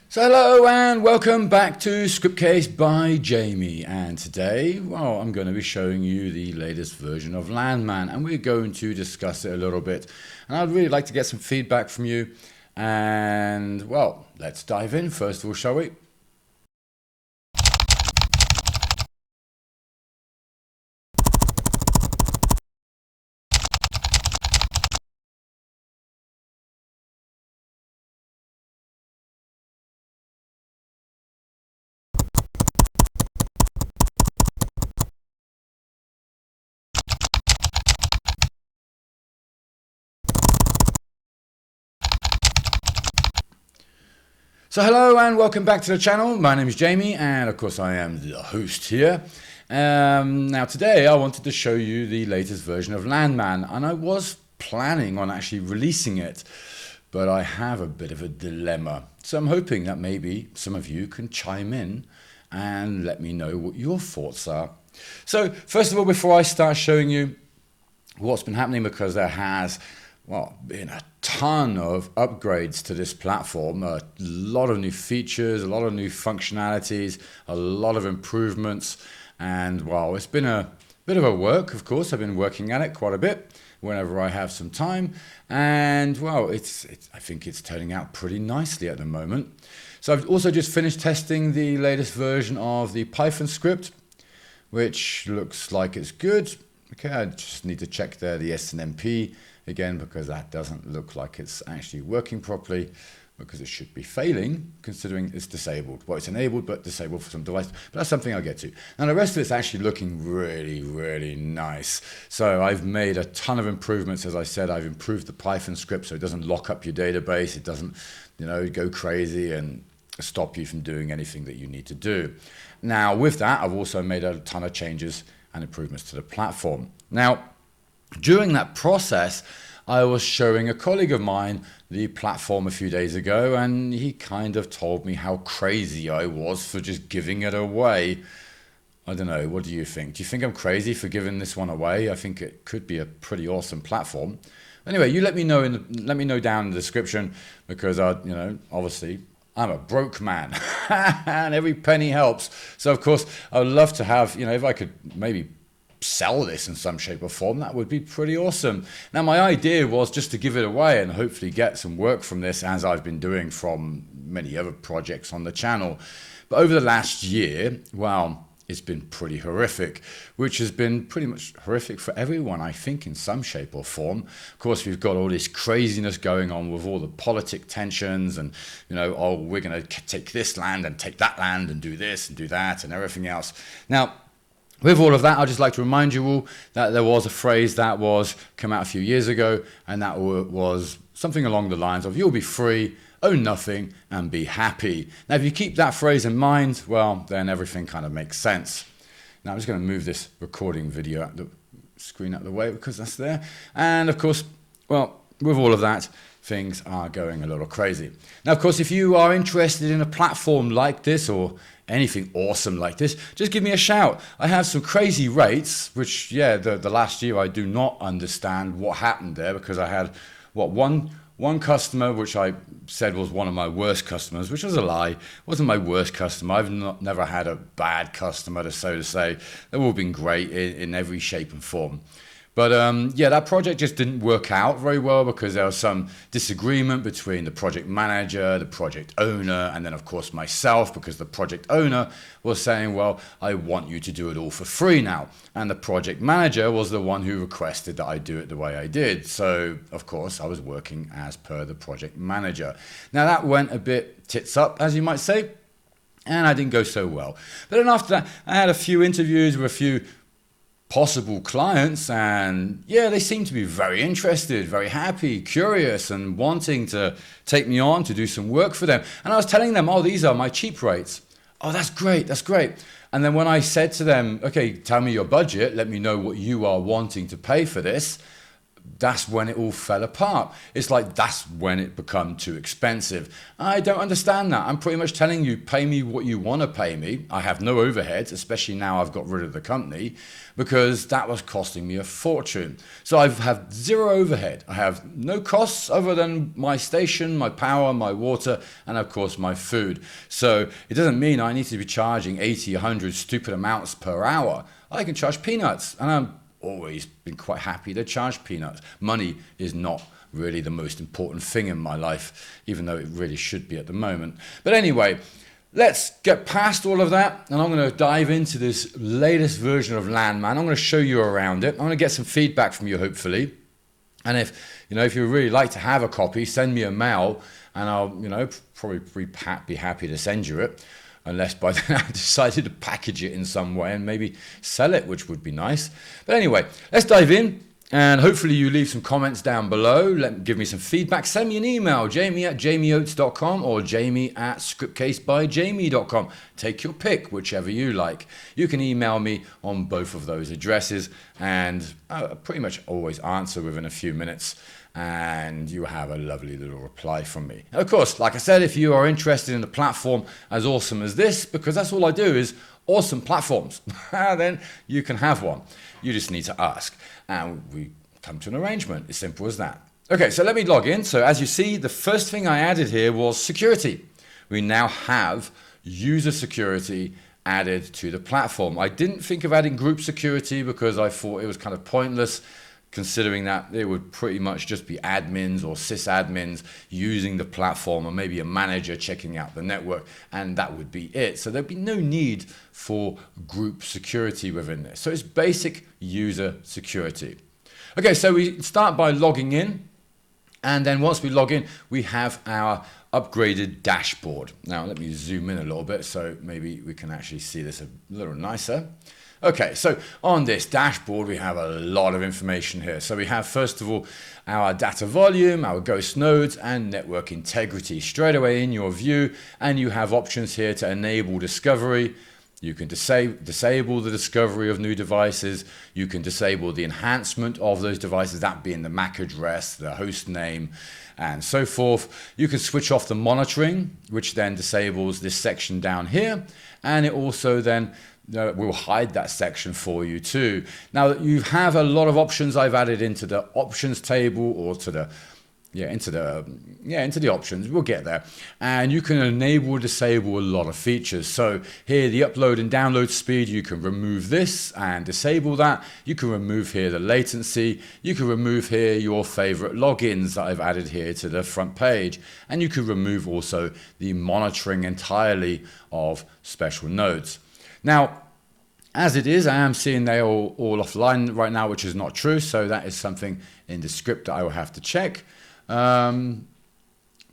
So hello and welcome back to Scriptcase by Jamie, and today, well, I'm going to be showing you the latest version of LANMan, and we're going to discuss it a little bit, and I'd really like to get some feedback from you, and well, let's dive in first of all, shall we? So hello and welcome back to the channel. My name is Jamie, and of course I am the host here. Now today I wanted to show you the latest version of LANMan, and I was planning on actually releasing it, but I have a bit of a dilemma. So I'm hoping that maybe some of you can chime in and let me know what your thoughts are. So first of all, before I start showing you what's been happening, because there has been a ton of upgrades to this platform, a lot of new features, a lot of new functionalities, a lot of improvements, and well, it's been a bit of a work, of course. I've been working at it quite a bit whenever I have some time, and well, I think it's turning out pretty nicely at the moment. So I've also just finished testing the latest version of the Python script, which looks like it's good. Okay, I just need to check there the SNMP again, because that doesn't look like it's actually working properly, because it should be failing considering it's disabled. Well, it's enabled but disabled for some device, but that's something I'll get to. Now the rest of it's actually looking really nice. So I've made a ton of improvements. As I said, I've improved the Python script so it doesn't lock up your database, it doesn't, go crazy and stop you from doing anything that you need to do. Now with that, I've also made a ton of changes and improvements to the platform. Now, during that process, I was showing a colleague of mine the platform a few days ago, and he kind of told me how crazy I was for just giving it away. I don't know, what do you think? Do you think I'm crazy for giving this one away? I think it could be a pretty awesome platform. Anyway, you let me know down in the description, because obviously I'm a broke man and every penny helps. So of course I would love to have, if I could maybe sell this in some shape or form, that would be pretty awesome. Now my idea was just to give it away and hopefully get some work from this, as I've been doing from many other projects on the channel. But over the last year, well, it's been pretty horrific, which has been pretty much horrific for everyone, I think, in some shape or form. Of course, we've got all this craziness going on with all the politic tensions and, oh, we're going to take this land and take that land and do this and do that and everything else. Now, with all of that, I'd just like to remind you all that there was a phrase that was come out a few years ago, and that was something along the lines of, you'll be free, own nothing, and be happy. Now, if you keep that phrase in mind, well, then everything kind of makes sense. Now, I'm just going to move this recording video out the screen out of the way, because that's there. And of course, well, with all of that, things are going a little crazy. Now, of course, if you are interested in a platform like this or anything awesome like this, just give me a shout. I have some crazy rates, which, yeah, the last year I do not understand what happened there, because I had, one customer, which I said was one of my worst customers, which was a lie. It wasn't my worst customer. I've never had a bad customer, so to say. They've all been great in every shape and form. But yeah, that project just didn't work out very well, because there was some disagreement between the project manager, the project owner, and then of course myself, because the project owner was saying, well, I want you to do it all for free now. And the project manager was the one who requested that I do it the way I did. So of course I was working as per the project manager. Now that went a bit tits up, as you might say, and I didn't go so well. But then after that, I had a few interviews with a few possible clients, and yeah, they seem to be very interested, very happy, curious, and wanting to take me on to do some work for them. And I was telling them, oh, these are my cheap rates. Oh, that's great, that's great. And then when I said to them, okay, tell me your budget, let me know what you are wanting to pay for this, that's when it all fell apart. It's like that's when it become too expensive. I don't understand that. I'm pretty much telling you, pay me what you want to pay me. I have no overheads, especially now I've got rid of the company, because that was costing me a fortune. So I have zero overhead. I have no costs other than my station, my power, my water, and of course my food. So it doesn't mean I need to be charging 80, 100 stupid amounts per hour. I can charge peanuts, and I'm always been quite happy to charge peanuts. Money is not really the most important thing in my life, even though it really should be at the moment. But anyway, let's get past all of that, and I'm going to dive into this latest version of LANMan. I'm going to show you around it. I'm going to get some feedback from you, hopefully. And if you really like to have a copy, send me a mail, and I'll probably be happy to send you it. Unless by then I decided to package it in some way and maybe sell it, which would be nice. But anyway, let's dive in, and hopefully you leave some comments down below. Give me some feedback. Send me an email, jamie@jamieoates.com or jamie@scriptcasebyjamie.com. Take your pick, whichever you like. You can email me on both of those addresses, and I pretty much always answer within a few minutes. And you have a lovely little reply from me. And of course, like I said, if you are interested in a platform as awesome as this, because that's all I do is awesome platforms, then you can have one. You just need to ask, and we come to an arrangement. As simple as that. Okay, so let me log in. So as you see, the first thing I added here was security. We now have user security added to the platform. I didn't think of adding group security because I thought it was kind of pointless, considering that they would pretty much just be admins or sysadmins using the platform, or maybe a manager checking out the network, and that would be it. So there'd be no need for group security within this. So it's basic user security. Okay, so we start by logging in, and then once we log in, we have our upgraded dashboard. Now let me zoom in a little bit so maybe we can actually see this a little nicer. Okay, so on this dashboard, we have a lot of information here. So we have, first of all, our data volume, our ghost nodes, and network integrity straight away in your view. And you have options here to enable discovery. You can disable the discovery of new devices. You can disable the enhancement of those devices, that being the MAC address, the host name, and so forth. You can switch off the monitoring, which then disables this section down here. And it also then we'll hide that section for you too. Now you have a lot of options I've added into the options table, or to the into the options. We'll get there. And you can enable or disable a lot of features. So here, the upload and download speed, you can remove this and disable that. You can remove here the latency. You can remove here your favorite logins that I've added here to the front page. And you can remove also the monitoring entirely of special nodes. Now, as it is, I am seeing they're all offline right now, which is not true. So that is something in the script that I will have to check. But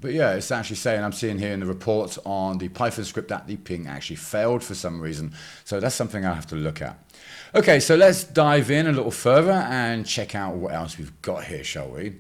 yeah, it's actually saying, I'm seeing here in the reports on the Python script that the ping actually failed for some reason. So that's something I have to look at. Okay, so let's dive in a little further and check out what else we've got here, shall we?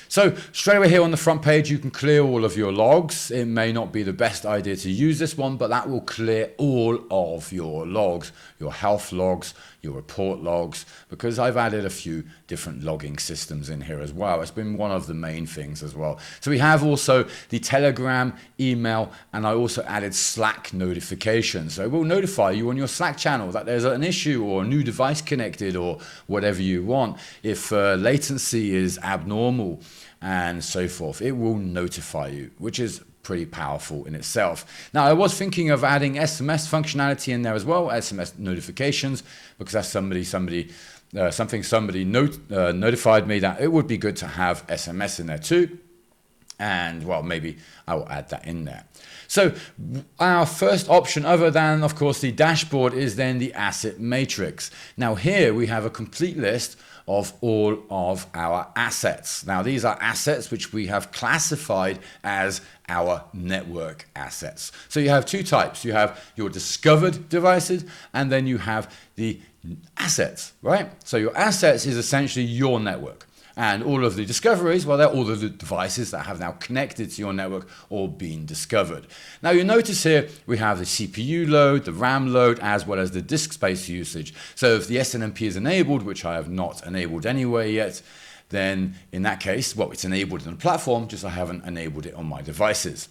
So straight away here on the front page, you can clear all of your logs. It may not be the best idea to use this one, but that will clear all of your logs, your health logs, your report logs, because I've added a few different logging systems in here as well. It's been one of the main things as well. So we have also the Telegram, email, and I also added Slack notifications. So it will notify you on your Slack channel that there's an issue or a new device connected or whatever you want. If latency is abnormal and so forth, it will notify you, which is pretty powerful in itself. Now, I was thinking of adding SMS functionality in there as well, SMS notifications, because that's something somebody notified me that it would be good to have SMS in there too. And well, maybe I will add that in there. So our first option, other than of course the dashboard, is then the asset matrix. Now here we have a complete list of all of our assets. Now these are assets which we have classified as our network assets. So you have two types. You have your discovered devices, and then you have the assets, right? So your assets is essentially your network. And all of the discoveries, well, they're all of the devices that have now connected to your network or been discovered. Now you notice here we have the CPU load, the RAM load, as well as the disk space usage. So if the SNMP is enabled, which I have not enabled anyway yet, then in that case, well, it's enabled on the platform, just I haven't enabled it on my devices.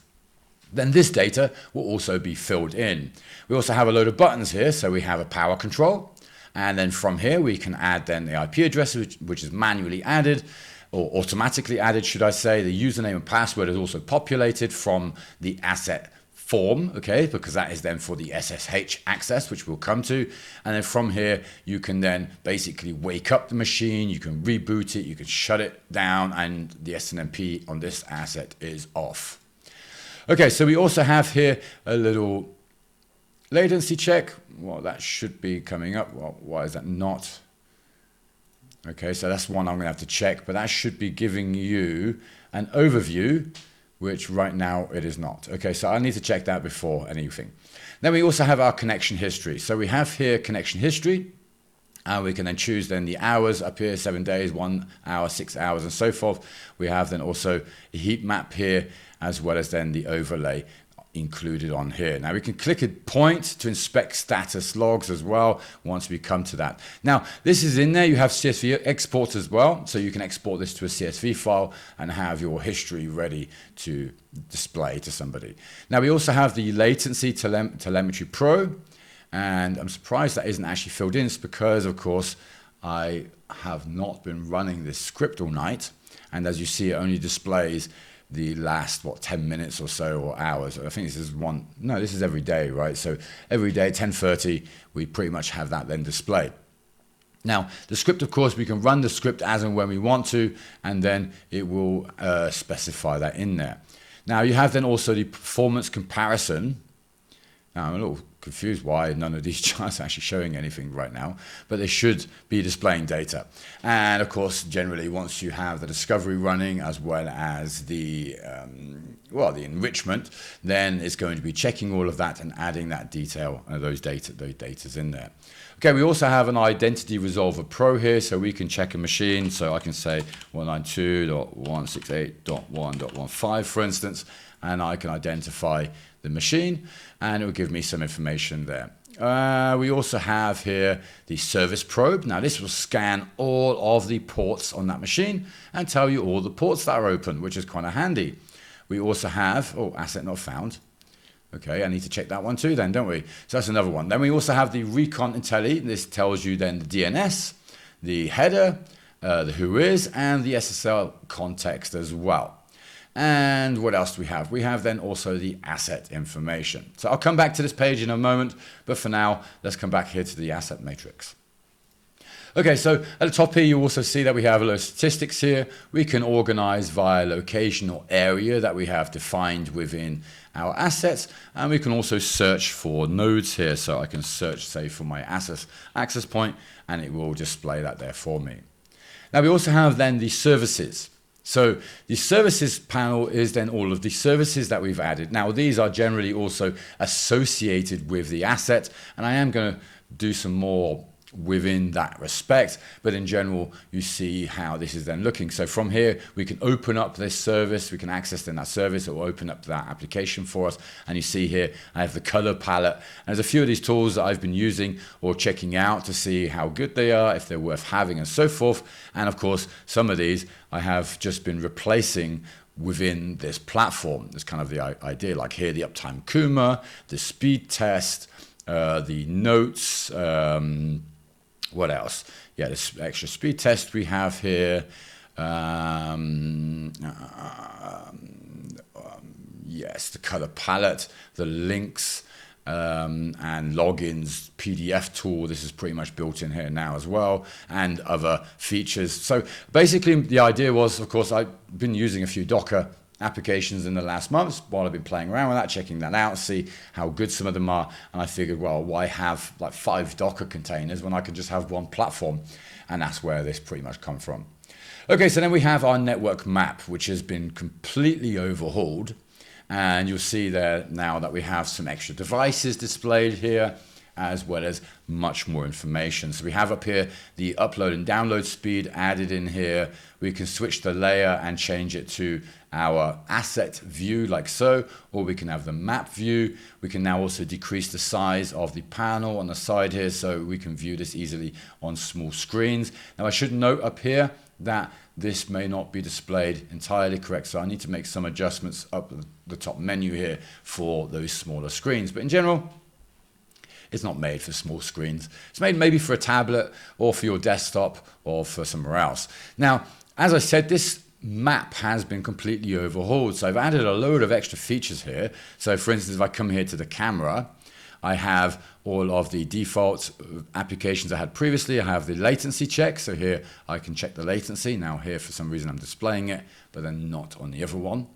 Then this data will also be filled in. We also have a load of buttons here, so we have a power control, and then from here we can add then the IP address, which is manually added, or automatically added, should I say. The username and password is also populated from the asset form, okay, because that is then for the SSH access, which we'll come to. And then from here, you can then basically wake up the machine, you can reboot it, you can shut it down, and the SNMP on this asset is off. Okay, so we also have here a little latency check. Well, that should be coming up. Well, why is that not? Okay, so that's one I'm going to have to check, but that should be giving you an overview, which right now it is not. Okay, so I need to check that before anything. Then we also have our connection history. So we have here connection history, and we can then choose then the hours up here, 7 days, 1 hour, 6 hours, and so forth. We have then also a heat map here, as well as then the overlay included on here. Now we can click a point to inspect status logs as well once we come to that. Now this is in there, you have CSV exports as well, so you can export this to a CSV file and have your history ready to display to somebody. Now we also have the latency telemetry pro, and I'm surprised that isn't actually filled in. It's because of course I have not been running this script all night, and as you see it only displays the last 10 minutes or so, or hours. I think this is this is every day, right? So every day at 10:30 we pretty much have that then displayed. Now the script, of course, we can run the script as and when we want to, and then it will specify that in there. Now you have then also the performance comparison. Now I'm a little confused why none of these charts are actually showing anything right now, but they should be displaying data. And of course, generally, once you have the discovery running as well as the the enrichment, then it's going to be checking all of that and adding that detail, those data's in there. Okay, we also have an Identity Resolver Pro here, so we can check a machine. So I can say 192.168.1.15, for instance, and I can identify the machine, and it will give me some information there. We also have here the service probe. Now this will scan all of the ports on that machine and tell you all the ports that are open, which is kind of handy. We also have, asset not found. Okay, I need to check that one too then, don't we? So that's another one. Then we also have the Recon Intelli. This tells you then the DNS, the header, the who is, and the SSL context as well. And what else do we have? We have then also the asset information. So I'll come back to this page in a moment, but for now, let's come back here to the asset matrix. Okay, so at the top here, you also see that we have a lot of statistics here. We can organize via location or area that we have defined within our assets. And we can also search for nodes here. So I can search, say, for my access point, and it will display that there for me. Now, we also have then the services. So the services panel is then all of the services that we've added. Now these are generally also associated with the asset, and I am going to do some more within that respect, but in general you see how this is then looking. So from here we can open up this service, we can access then that service, it will open up that application for us, and you see here I have the color palette, and there's a few of these tools that I've been using or checking out to see how good they are, if they're worth having, and so forth. And of course some of these I have just been replacing within this platform. That's kind of the idea, like here the uptime Kuma, the speed test, the notes, what else? Yeah, this extra speed test we have here. Yes, the color palette, the links, and logins, PDF tool. This is pretty much built in here now as well, and other features. So basically the idea was, of course, I've been using a few Docker applications in the last months while I've been playing around with that, checking that out, see how good some of them are, and I figured, well, why have like 5 Docker containers when I could just have one platform? And that's where this pretty much come from. Okay, so then we have our network map, which has been completely overhauled, and you'll see there now that we have some extra devices displayed here, as well as much more information. So we have up here the upload and download speed added in here. We can switch the layer and change it to our asset view like so, or we can have the map view. We can now also decrease the size of the panel on the side here, so we can view this easily on small screens. Now I should note up here that this may not be displayed entirely correct. So I need to make some adjustments up the top menu here for those smaller screens. But in general, it's not made for small screens. It's made maybe for a tablet or for your desktop or for somewhere else. Now, as I said, this map has been completely overhauled. So I've added a load of extra features here. So for instance, if I come here to the camera, I have all of the default applications I had previously. I have the latency check. So here I can check the latency. Now here, for some reason, I'm displaying it, but then not on the other one,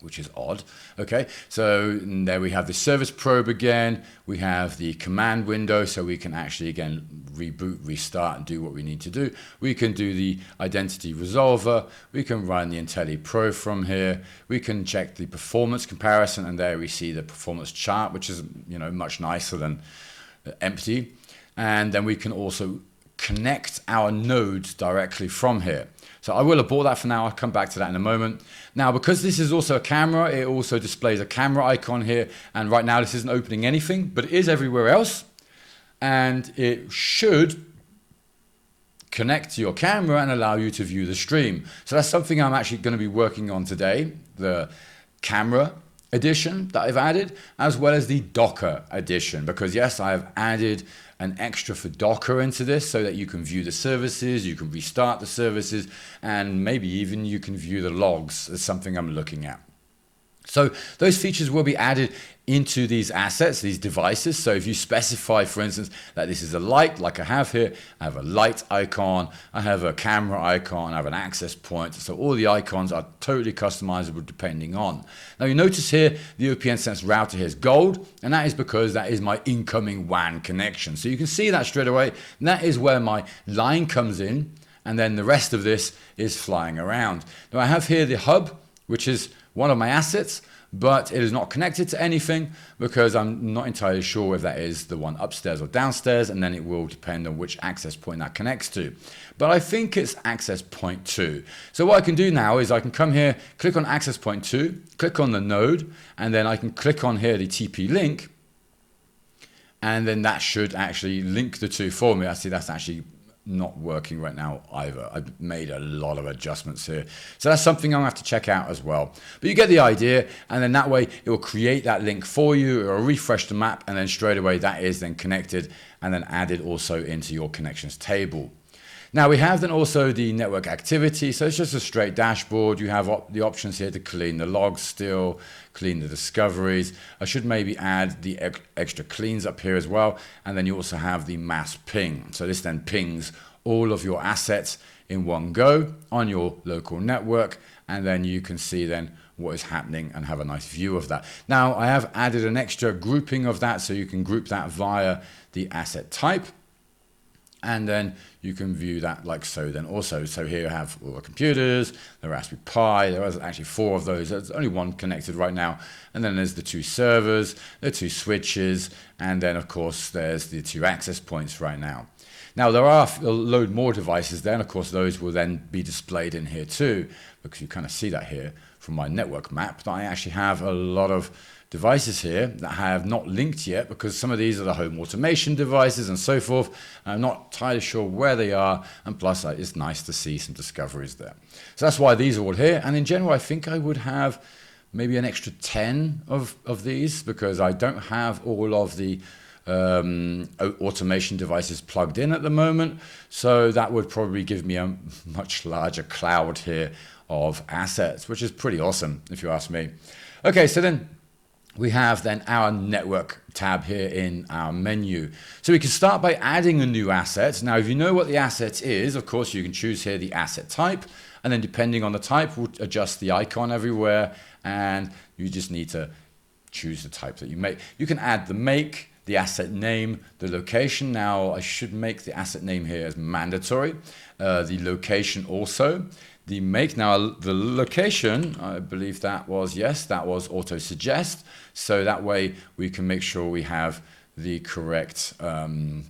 which is odd. Okay, so there we have the service probe again. We have the command window, so we can actually, again, reboot, restart, and do what we need to do. We can do the identity resolver. We can run the IntelliPro from here. We can check the performance comparison, and there we see the performance chart, which is, you know, much nicer than empty. And then we can also connect our nodes directly from here. So I will abort that for now. I'll come back to that in a moment. Now, because this is also a camera, it also displays a camera icon here. And right now this isn't opening anything, but it is everywhere else. And it should connect to your camera and allow you to view the stream. So that's something I'm actually going to be working on today, the camera edition that I've added, as well as the Docker edition, because yes, I have added an extra for Docker into this so that you can view the services, you can restart the services, and maybe even you can view the logs. As something I'm looking at. So those features will be added into these assets, these devices. So if you specify, for instance, that this is a light, like I have here, I have a light icon, I have a camera icon, I have an access point. So all the icons are totally customizable depending on. Now you notice here, the OPN Sense router here is gold, and that is because that is my incoming WAN connection. So you can see that straight away. And that is where my line comes in, and then the rest of this is flying around. Now I have here the hub, which is one of my assets, but it is not connected to anything because I'm not entirely sure if that is the one upstairs or downstairs, and then it will depend on which access point that connects to. But I think it's access point 2. So what I can do now is I can come here, click on access point 2, click on the node, and then I can click on here the TP link, and then that should actually link the two for me. I see that's actually not working right now either. I've made a lot of adjustments here. So that's something I'm gonna have to check out as well. But you get the idea, and then that way it will create that link for you, it will refresh the map, and then straight away that is then connected and then added also into your connections table. Now we have then also the network activity. So it's just a straight dashboard. You have the options here to clean the logs still, clean the discoveries. I should maybe add the extra cleans up here as well. And then you also have the mass ping. So this then pings all of your assets in one go on your local network. And then you can see then what is happening and have a nice view of that. Now I have added an extra grouping of that, so you can group that via the asset type. And then you can view that like so then also. So here you have all the computers, the Raspberry Pi. There was actually 4 of those. There's only one connected right now. And then there's the 2 servers, the 2 switches, and then of course there's the 2 access points right now. Now there are a load more devices then. Of course those will then be displayed in here too, because you kind of see that here from my network map that I actually have a lot of devices here that have not linked yet, because some of these are the home automation devices and so forth. I'm not entirely sure where they are, and plus it's nice to see some discoveries there. So that's why these are all here. And in general, I think I would have maybe an extra 10 of these, because I don't have all of the automation devices plugged in at the moment. So that would probably give me a much larger cloud here of assets, which is pretty awesome if you ask me. Okay, so then we have then our network tab here in our menu. So we can start by adding a new asset. Now, if you know what the asset is, of course, you can choose here the asset type. And then depending on the type, we'll adjust the icon everywhere. And you just need to choose the type that you make. You can add the make, the asset name, the location. Now, I should make the asset name here as mandatory. The location also. The make, now the location, I believe that was, yes, that was auto suggest. So that way we can make sure we have the correct, well,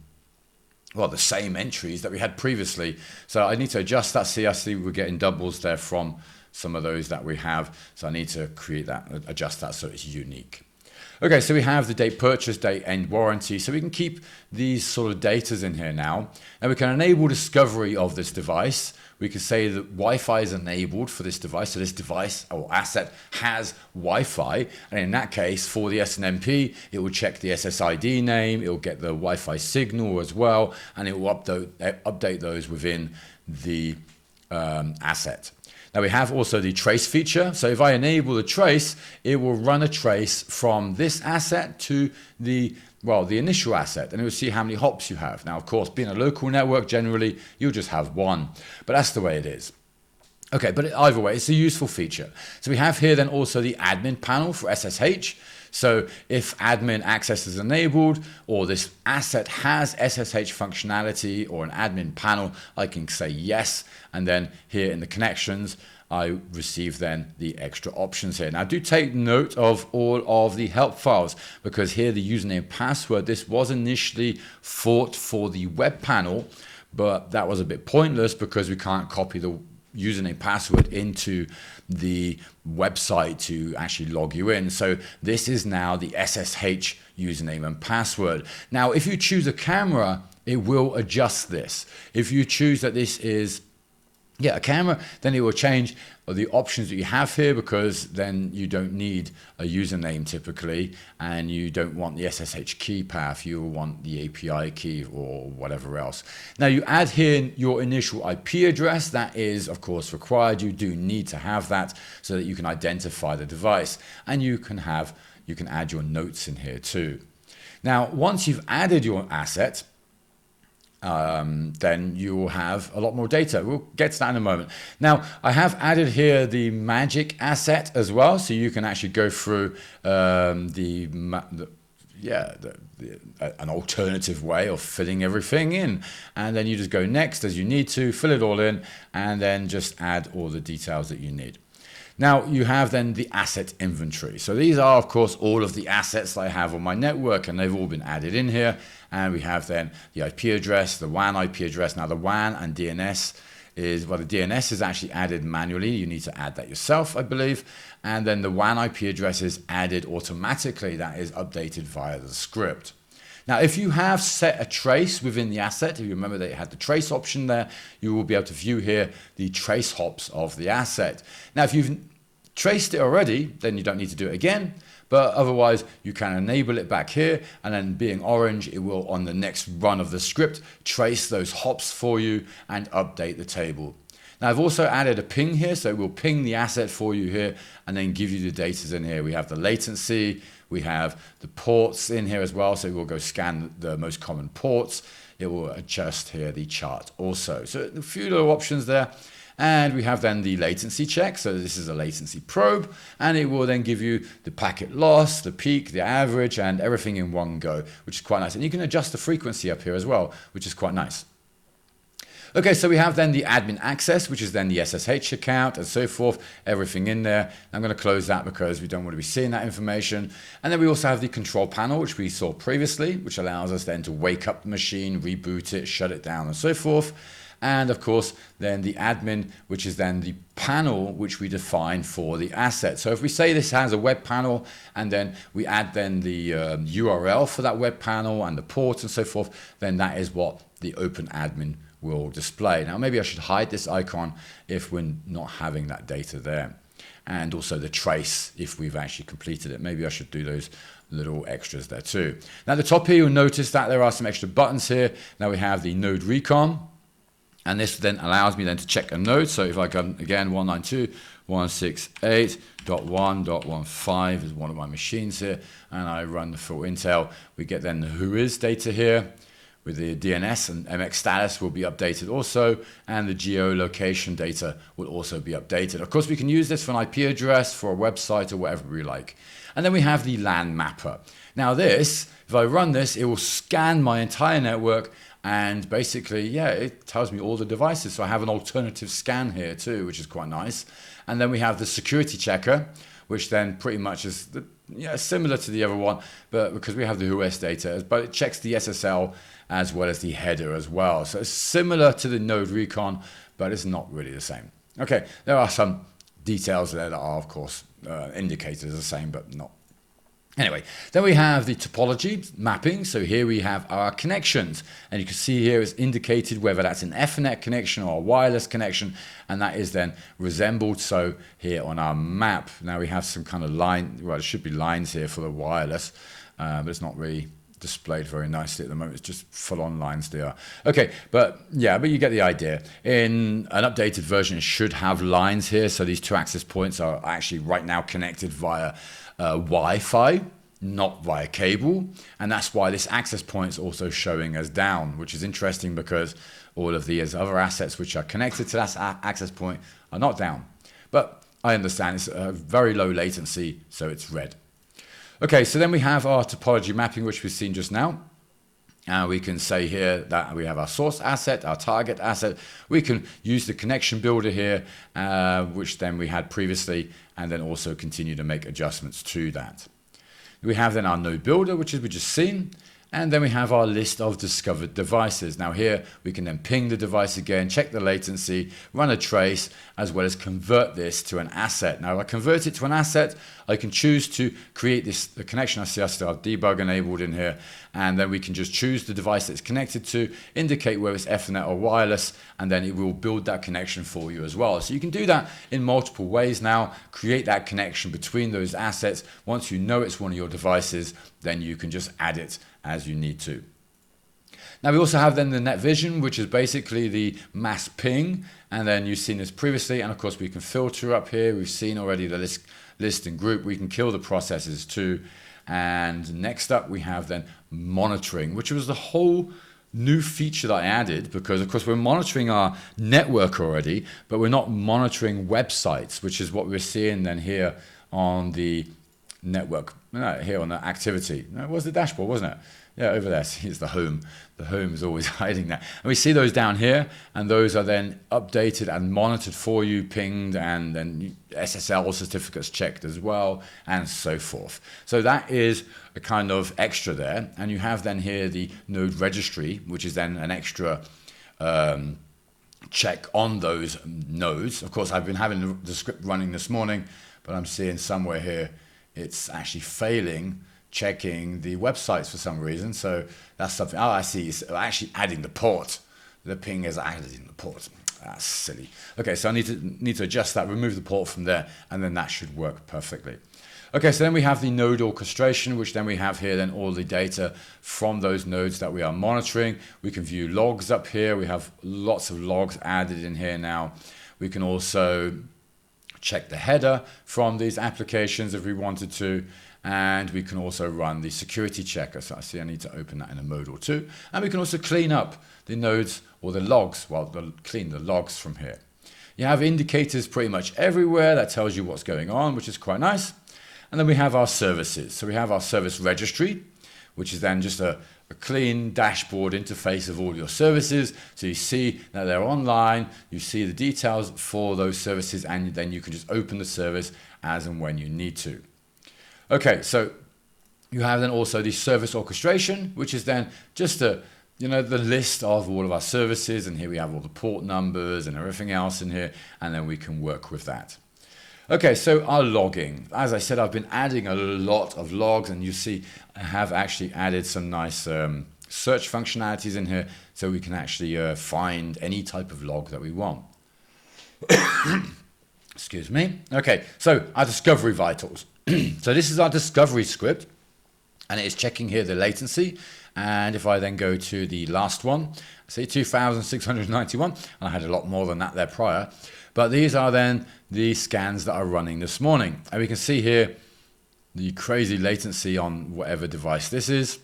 the same entries that we had previously. So I need to adjust that. See, I see we're getting doubles there from some of those that we have. So I need to create that, adjust that so it's unique. Okay, so we have the date purchase, date end warranty. So we can keep these sort of datas in here now. And we can enable discovery of this device. we could say that Wi-Fi is enabled for this device. So this device or asset has Wi-Fi. And in that case, for the SNMP, it will check the SSID name. It will get the Wi-Fi signal as well. And it will update those within the asset. Now we have also the trace feature. So if I enable the trace, it will run a trace from this asset to the initial asset, and it will see how many hops you have. Now, of course, being a local network, generally, you'll just have one, but that's the way it is. Okay, but either way, it's a useful feature. So we have here then also the admin panel for SSH. So if admin access is enabled or this asset has SSH functionality or an admin panel, I can say yes. And then here in the connections, I receive then the extra options here. Now do take note of all of the help files, because here the username and password, this was initially thought for the web panel, but that was a bit pointless because we can't copy the username password into the website to actually log you in. So this is now the SSH username and password. Now, if you choose a camera, it will adjust this. If you choose that this is a camera, then it will change the options that you have here, because then you don't need a username typically, and you don't want the SSH key path, you will want the API key or whatever else. Now you add here your initial IP address. That is of course required. You do need to have that so that you can identify the device, and you can add your notes in here too. Now once you've added your asset, then you will have a lot more data. We'll get to that in a moment. Now, I have added here the magic asset as well, so you can actually go through an alternative way of filling everything in, and then you just go next as you need to, fill it all in, and then just add all the details that you need. Now you have then the asset inventory. So these are of course all of the assets that I have on my network, and they've all been added in here. And we have then the IP address, the WAN IP address. Now the WAN and DNS is, well, the DNS is actually added manually. You need to add that yourself, I believe. And then the WAN IP address is added automatically. That is updated via the script. Now, if you have set a trace within the asset, if you remember that you had the trace option there, you will be able to view here the trace hops of the asset. Now, if you've traced it already, then you don't need to do it again. But otherwise, you can enable it back here, and then being orange, it will, on the next run of the script, trace those hops for you and update the table. Now, I've also added a ping here, so it will ping the asset for you here and then give you the data in here. We have the latency, we have the ports in here as well, so it will go scan the most common ports. It will adjust here the chart also. So a few little options there. And we have then the latency check. So this is a latency probe, and it will then give you the packet loss, the peak, the average, and everything in one go, which is quite nice. And you can adjust the frequency up here as well, which is quite nice. Okay, so we have then the admin access, which is then the SSH account and so forth, everything in there. I'm going to close that because we don't want to be seeing that information. And then we also have the control panel, which we saw previously, which allows us then to wake up the machine, reboot it, shut it down, and so forth. And of course, then the admin, which is then the panel which we define for the asset. So if we say this has a web panel, and then we add then the URL for that web panel and the port and so forth, then that is what the open admin will display. Now, maybe I should hide this icon if we're not having that data there. And also the trace if we've actually completed it. Maybe I should do those little extras there too. Now, at the top here, you'll notice that there are some extra buttons here. Now we have the node Recon. And this then allows me then to check a node. So if I come again, 192.168.1.15 is one of my machines here, and I run the full Intel, we get then the whois data here with the DNS, and MX status will be updated also, and the geolocation data will also be updated. Of course, we can use this for an IP address, for a website, or whatever we like. And then we have the LAN mapper. Now this, if I run this, it will scan my entire network, and basically, yeah, it tells me all the devices. So I have an alternative scan here too, which is quite nice. And then we have the security checker, which then pretty much is similar to the other one, but because we have the whois data, but it checks the SSL as well as the header as well. So it's similar to the node Recon, but it's not really the same. Okay, there are some details there that are, of course, indicated as the same, but not Anyway, then we have the topology mapping. So here we have our connections, and you can see here it's indicated whether that's an Ethernet connection or a wireless connection, and that is then resembled so here on our map. Now we have some kind of line, well, there should be lines here for the wireless, but it's not really displayed very nicely at the moment. It's just full-on lines they are. Okay, but yeah, but you get the idea. In an updated version, it should have lines here. So these two access points are actually right now connected via Wi-Fi, not via cable. And that's why this access point is also showing as down, which is interesting because all of these other assets which are connected to that access point are not down. But I understand it's a very low latency, so it's red. Okay, so then we have our topology mapping, which we've seen just now. We can say here that we have our source asset, our target asset. We can use the connection builder here, which then we had previously, and then also continue to make adjustments to that. We have then our node builder, which is we just seen. And then we have our list of discovered devices. Now here we can then ping the device again, check the latency, run a trace, as well as convert this to an asset. Now if I convert it to an asset, I can choose to create the connection. I still have debug enabled in here, and then we can just choose the device that it's connected to, indicate whether it's Ethernet or wireless, and then it will build that connection for you as well. So you can do that in multiple ways now, create that connection between those assets. Once you know it's one of your devices, then you can just add it as you need to. Now we also have then the net vision, which is basically the mass ping, and then you've seen this previously, and of course we can filter up here. We've seen already the list and group. We can kill the processes too. And next up we have then monitoring, which was the whole new feature that I added, because of course we're monitoring our network already, but we're not monitoring websites, which is what we're seeing then here on the network, here on the activity. No, it was the dashboard, wasn't it? Yeah, over there. See, it's the home. The home is always hiding that. And we see those down here, and those are then updated and monitored for you, pinged, and then SSL certificates checked as well, and so forth. So that is a kind of extra there. And you have then here the node registry, which is then an extra check on those nodes. Of course, I've been having the script running this morning, but I'm seeing somewhere here it's actually failing checking the websites for some reason. So that's something. Oh, I see. It's actually adding the port. The ping is added in the port. That's silly. Okay, so I need to adjust that, remove the port from there, and then that should work perfectly. Okay, so then we have the node orchestration, which then we have here then all the data from those nodes that we are monitoring. We can view logs up here. We have lots of logs added in here now. We can also check the header from these applications if we wanted to, and we can also run the security checker. So I see I need to open that in a mode or two, and we can also clean up the nodes or the logs, clean the logs from here. You have indicators pretty much everywhere that tells you what's going on, which is quite nice. And then we have our services. So we have our service registry, which is then just a clean dashboard interface of all your services. So you see that they're online, you see the details for those services, and then you can just open the service as and when you need to. Okay, so you have then also the service orchestration, which is then just the list of all of our services, and here we have all the port numbers and everything else in here, and then we can work with that. Okay, so our logging. As I said, I've been adding a lot of logs, and you see I have actually added some nice search functionalities in here, so we can actually find any type of log that we want. Excuse me. Okay, so our discovery vitals. So this is our discovery script, and it is checking here the latency. And if I then go to the last one, say 2,691, and I had a lot more than that there prior, but these are then the scans that are running this morning. And we can see here the crazy latency on whatever device this is,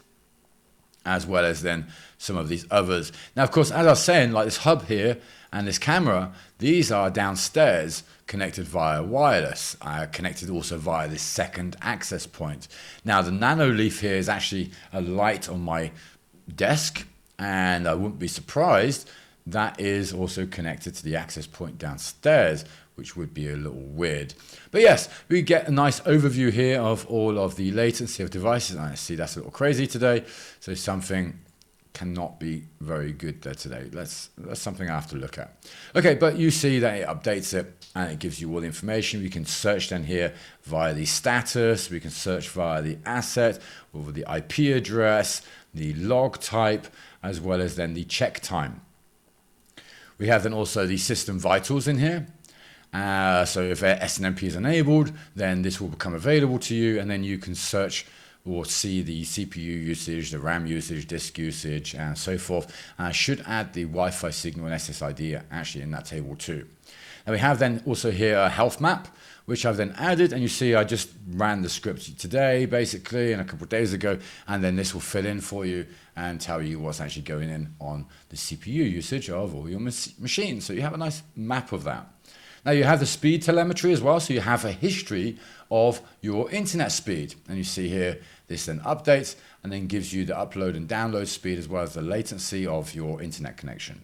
as well as then some of these others. Now, of course, as I was saying, like this hub here and this camera, these are downstairs connected via wireless, connected also via this second access point. Now, the nano leaf here is actually a light on my desk, and I wouldn't be surprised that is also connected to the access point downstairs, which would be a little weird. But yes, we get a nice overview here of all of the latency of devices. I see that's a little crazy today, so something cannot be very good there today. That's something I have to look at. Okay, but you see that it updates it and it gives you all the information. We can search then here via the status. We can search via the asset, over the IP address, the log type, as well as then the check time. We have then also the system vitals in here. So if SNMP is enabled, then this will become available to you, and then you can search or see the CPU usage, the RAM usage, disk usage, and so forth. And I should add the Wi-Fi signal and SSID actually in that table too. Now we have then also here a health map, which I've then added, and you see I just ran the script today basically and a couple of days ago, and then this will fill in for you and tell you what's actually going in on the CPU usage of all your machines. So you have a nice map of that. Now you have the speed telemetry as well, so you have a history of your internet speed, and you see here this then updates and then gives you the upload and download speed as well as the latency of your internet connection.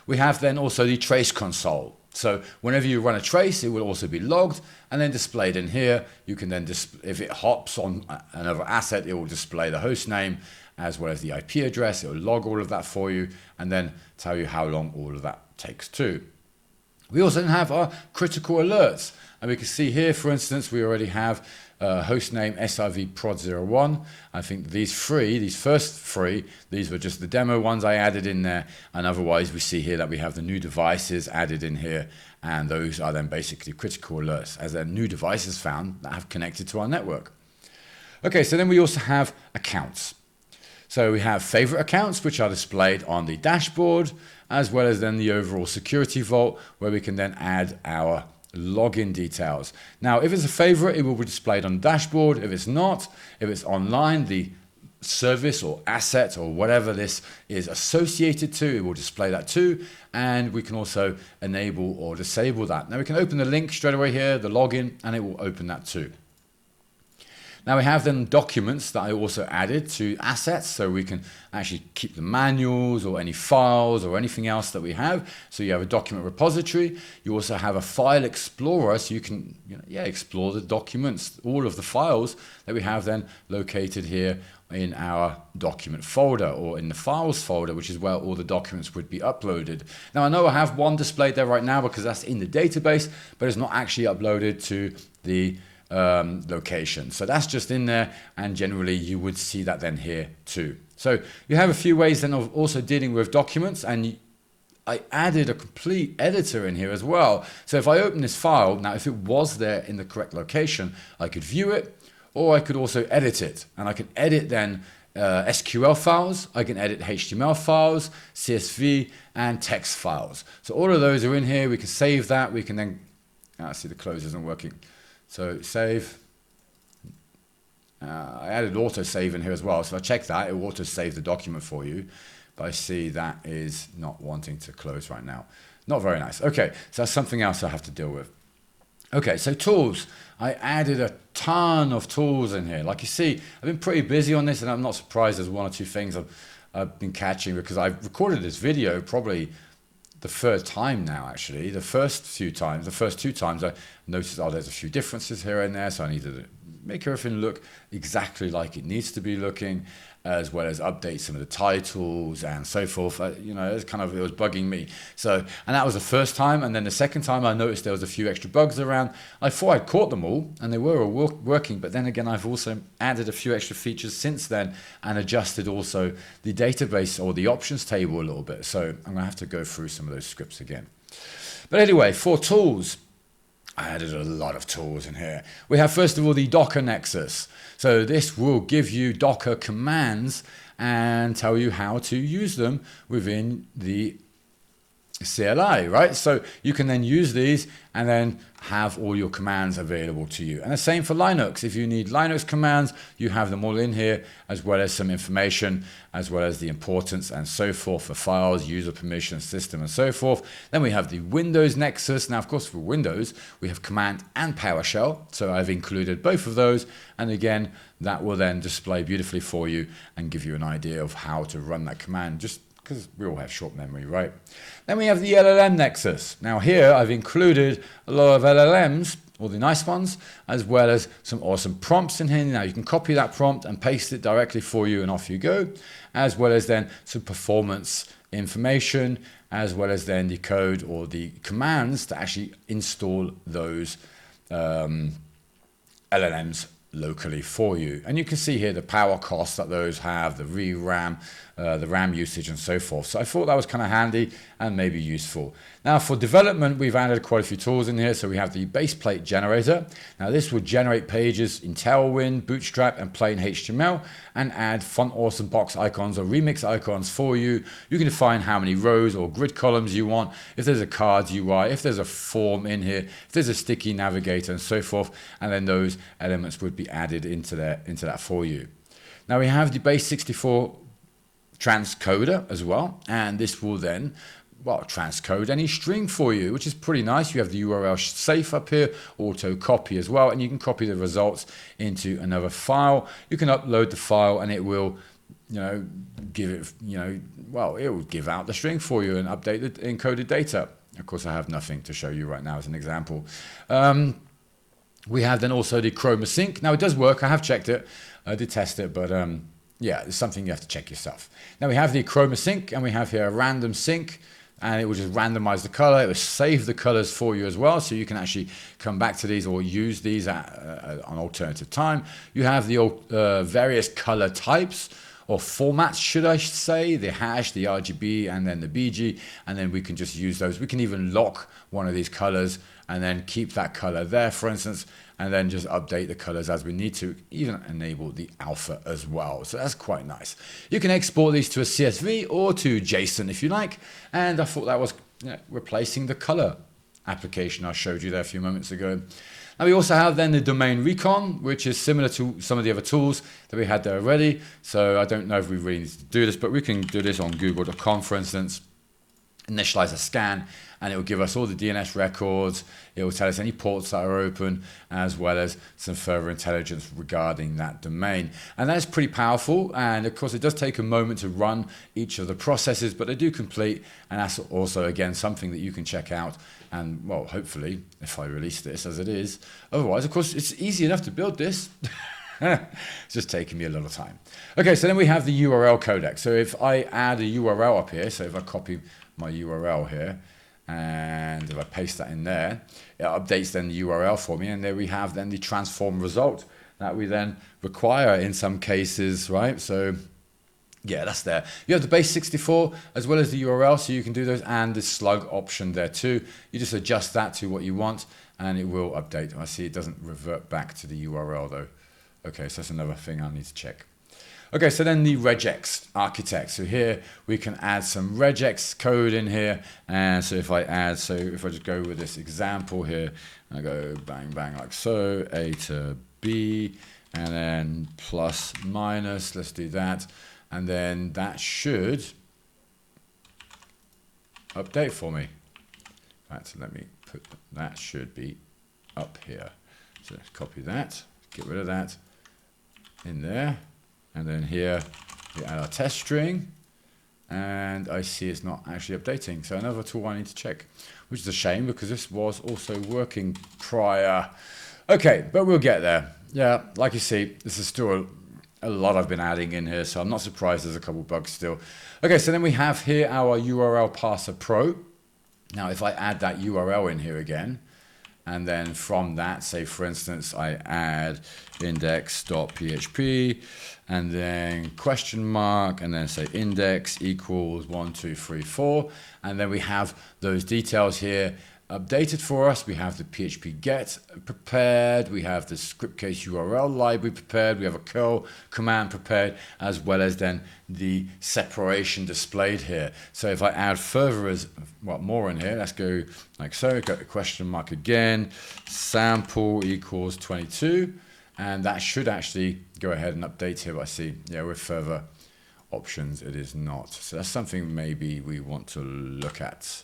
We have then also the trace console. So whenever you run a trace, it will also be logged and then displayed in here. You can then, if it hops on another asset, it will display the host name as well as the IP address. It will log all of that for you and then tell you how long all of that takes too. We also have our critical alerts, and we can see here, for instance, we already have hostname SIV prod01. I think these first three, these were just the demo ones I added in there, and otherwise we see here that we have the new devices added in here, and those are then basically critical alerts as they're new devices found that have connected to our network. Okay, so then we also have accounts. So we have favorite accounts, which are displayed on the dashboard, as well as then the overall security vault, where we can then add our login details. Now, if it's a favorite, it will be displayed on the dashboard. If it's not, if it's online, the service or asset or whatever this is associated to, it will display that too. And we can also enable or disable that. Now we can open the link straight away here, the login, and it will open that too. Now we have then documents that I also added to assets, so we can actually keep the manuals or any files or anything else that we have. So you have a document repository. You also have a file explorer, so you can explore the documents, all of the files that we have then located here in our document folder or in the files folder, which is where all the documents would be uploaded. Now I know I have one displayed there right now because that's in the database, but it's not actually uploaded to the location. So that's just in there, and generally you would see that then here too. So you have a few ways then of also dealing with documents, and I added a complete editor in here as well. So if I open this file, now if it was there in the correct location, I could view it, or I could also edit it, and I can edit then SQL files, I can edit HTML files, CSV, and text files. So all of those are in here. We can save that. We can then, see the close isn't working. So save. I added autosave in here as well. So if I check that, it will auto-save the document for you. But I see that is not wanting to close right now. Not very nice. Okay, so that's something else I have to deal with. Okay, so tools. I added a ton of tools in here. Like you see, I've been pretty busy on this, and I'm not surprised there's one or two things I've been catching, because I've recorded this video probably the third time now, actually. The first two times I noticed, there's a few differences here and there, so I needed to make everything look exactly like it needs to be looking, as well as update some of the titles and so forth. It was bugging me. So, and that was the first time, and then the second time I noticed there was a few extra bugs around. I thought I'd caught them all, and they were all working, but then again, I've also added a few extra features since then, and adjusted also the database or the options table a little bit. So I'm gonna have to go through some of those scripts again. But anyway, for tools, I added a lot of tools in here. We have, first of all, the Docker Nexus. So this will give you Docker commands and tell you how to use them within the CLI, right? So you can then use these and then have all your commands available to you. And the same for Linux. If you need Linux commands, you have them all in here, as well as some information, as well as the importance and so forth for files, user permission, system, and so forth. Then we have the Windows Nexus. Now, of course, for Windows, we have Command and PowerShell. So I've included both of those. And again, that will then display beautifully for you and give you an idea of how to run that command just because we all have short memory, right? Then we have the LLM Nexus. Now here I've included a lot of LLMs, all the nice ones, as well as some awesome prompts in here. Now you can copy that prompt and paste it directly for you and off you go, as well as then some performance information, as well as then the code or the commands to actually install those LLMs locally for you. And you can see here the power costs that those have, the RAM, the RAM usage and so forth. So I thought that was kind of handy and maybe useful. Now for development, we've added quite a few tools in here. So we have the Baseplate Generator. Now this will generate pages in Tailwind, Bootstrap and plain HTML and add font awesome box icons or remix icons for you. You can define how many rows or grid columns you want, if there's a cards UI, if there's a form in here, if there's a sticky navigator and so forth, and then those elements would be added into that for you. Now we have the Base64 Transcoder as well, and this will then transcode any string for you, which is pretty nice. You have the URL safe up here, auto copy as well, and you can copy the results into another file. You can upload the file and it will give it, it will give out the string for you and update the encoded data. Of course, I have nothing to show you right now as an example. We have then also the Chroma Sync. Now it does work, I have checked it, I did test it, but yeah, it's something you have to check yourself. Now we have the Chroma Sync and we have here a random sync, and it will just randomize the color. It will save the colors for you as well, so you can actually come back to these or use these on alternative time. You have the various color types or formats, should I say, the hash, the RGB, and then the BG, and then we can just use those. We can even lock one of these colors and then keep that color there, for instance, and then just update the colors as we need to, even enable the alpha as well. So that's quite nice. You can export these to a CSV or to JSON if you like, and I thought that was replacing the color application I showed you there a few moments ago. Now we also have then the domain Recon, which is similar to some of the other tools that we had there already. So I don't know if we really need to do this, but we can do this on google.com, for instance. Initialize a scan, and it will give us all the DNS records. It will tell us any ports that are open, as well as some further intelligence regarding that domain. And that's pretty powerful. And of course, it does take a moment to run each of the processes, but they do complete. And that's also, again, something that you can check out. And well, hopefully, if I release this as it is. Otherwise, of course, it's easy enough to build this. It's just taking me a lot of time. Okay, so then we have the URL codec. So if I add a URL up here, so if I copy my URL here, and if I paste that in there, it updates then the URL for me, and there we have then the transform result that we then require in some cases, right? So yeah, that's there. You have the Base64 as well as the URL, so you can do those, and the slug option there too. You just adjust that to what you want, and it will update. I see it doesn't revert back to the URL though. Okay, so that's another thing I need to check. Okay, so then the Regex Architect. So here we can add some Regex code in here. And so if I add, so if I just go with this example here, I go bang, bang, like so, A to B, and then plus, minus, let's do that. And then that should update for me. Right, so let me put, that should be up here. So let's copy that, get rid of that in there. And then here we add our test string, and I see it's not actually updating. So another tool I need to check, which is a shame because this was also working prior. Okay, but we'll get there. Yeah, like you see, this is still a lot I've been adding in here, so I'm not surprised there's a couple bugs still. Okay, so then we have here our URL Parser Pro. Now, if I add that URL in here again, and then from that, say for instance, I add index.php and then question mark and then say index equals 1, 2, 3, 4. And then we have those details here updated for us. We have the PHP get prepared. We have the script case URL library prepared. We have a curl command prepared, as well as then the separation displayed here. So if I add further as more in here, let's go like so, go to question mark again, sample equals 22, and that should actually go ahead and update here. But I see, yeah, with further options, it is not. So that's something maybe we want to look at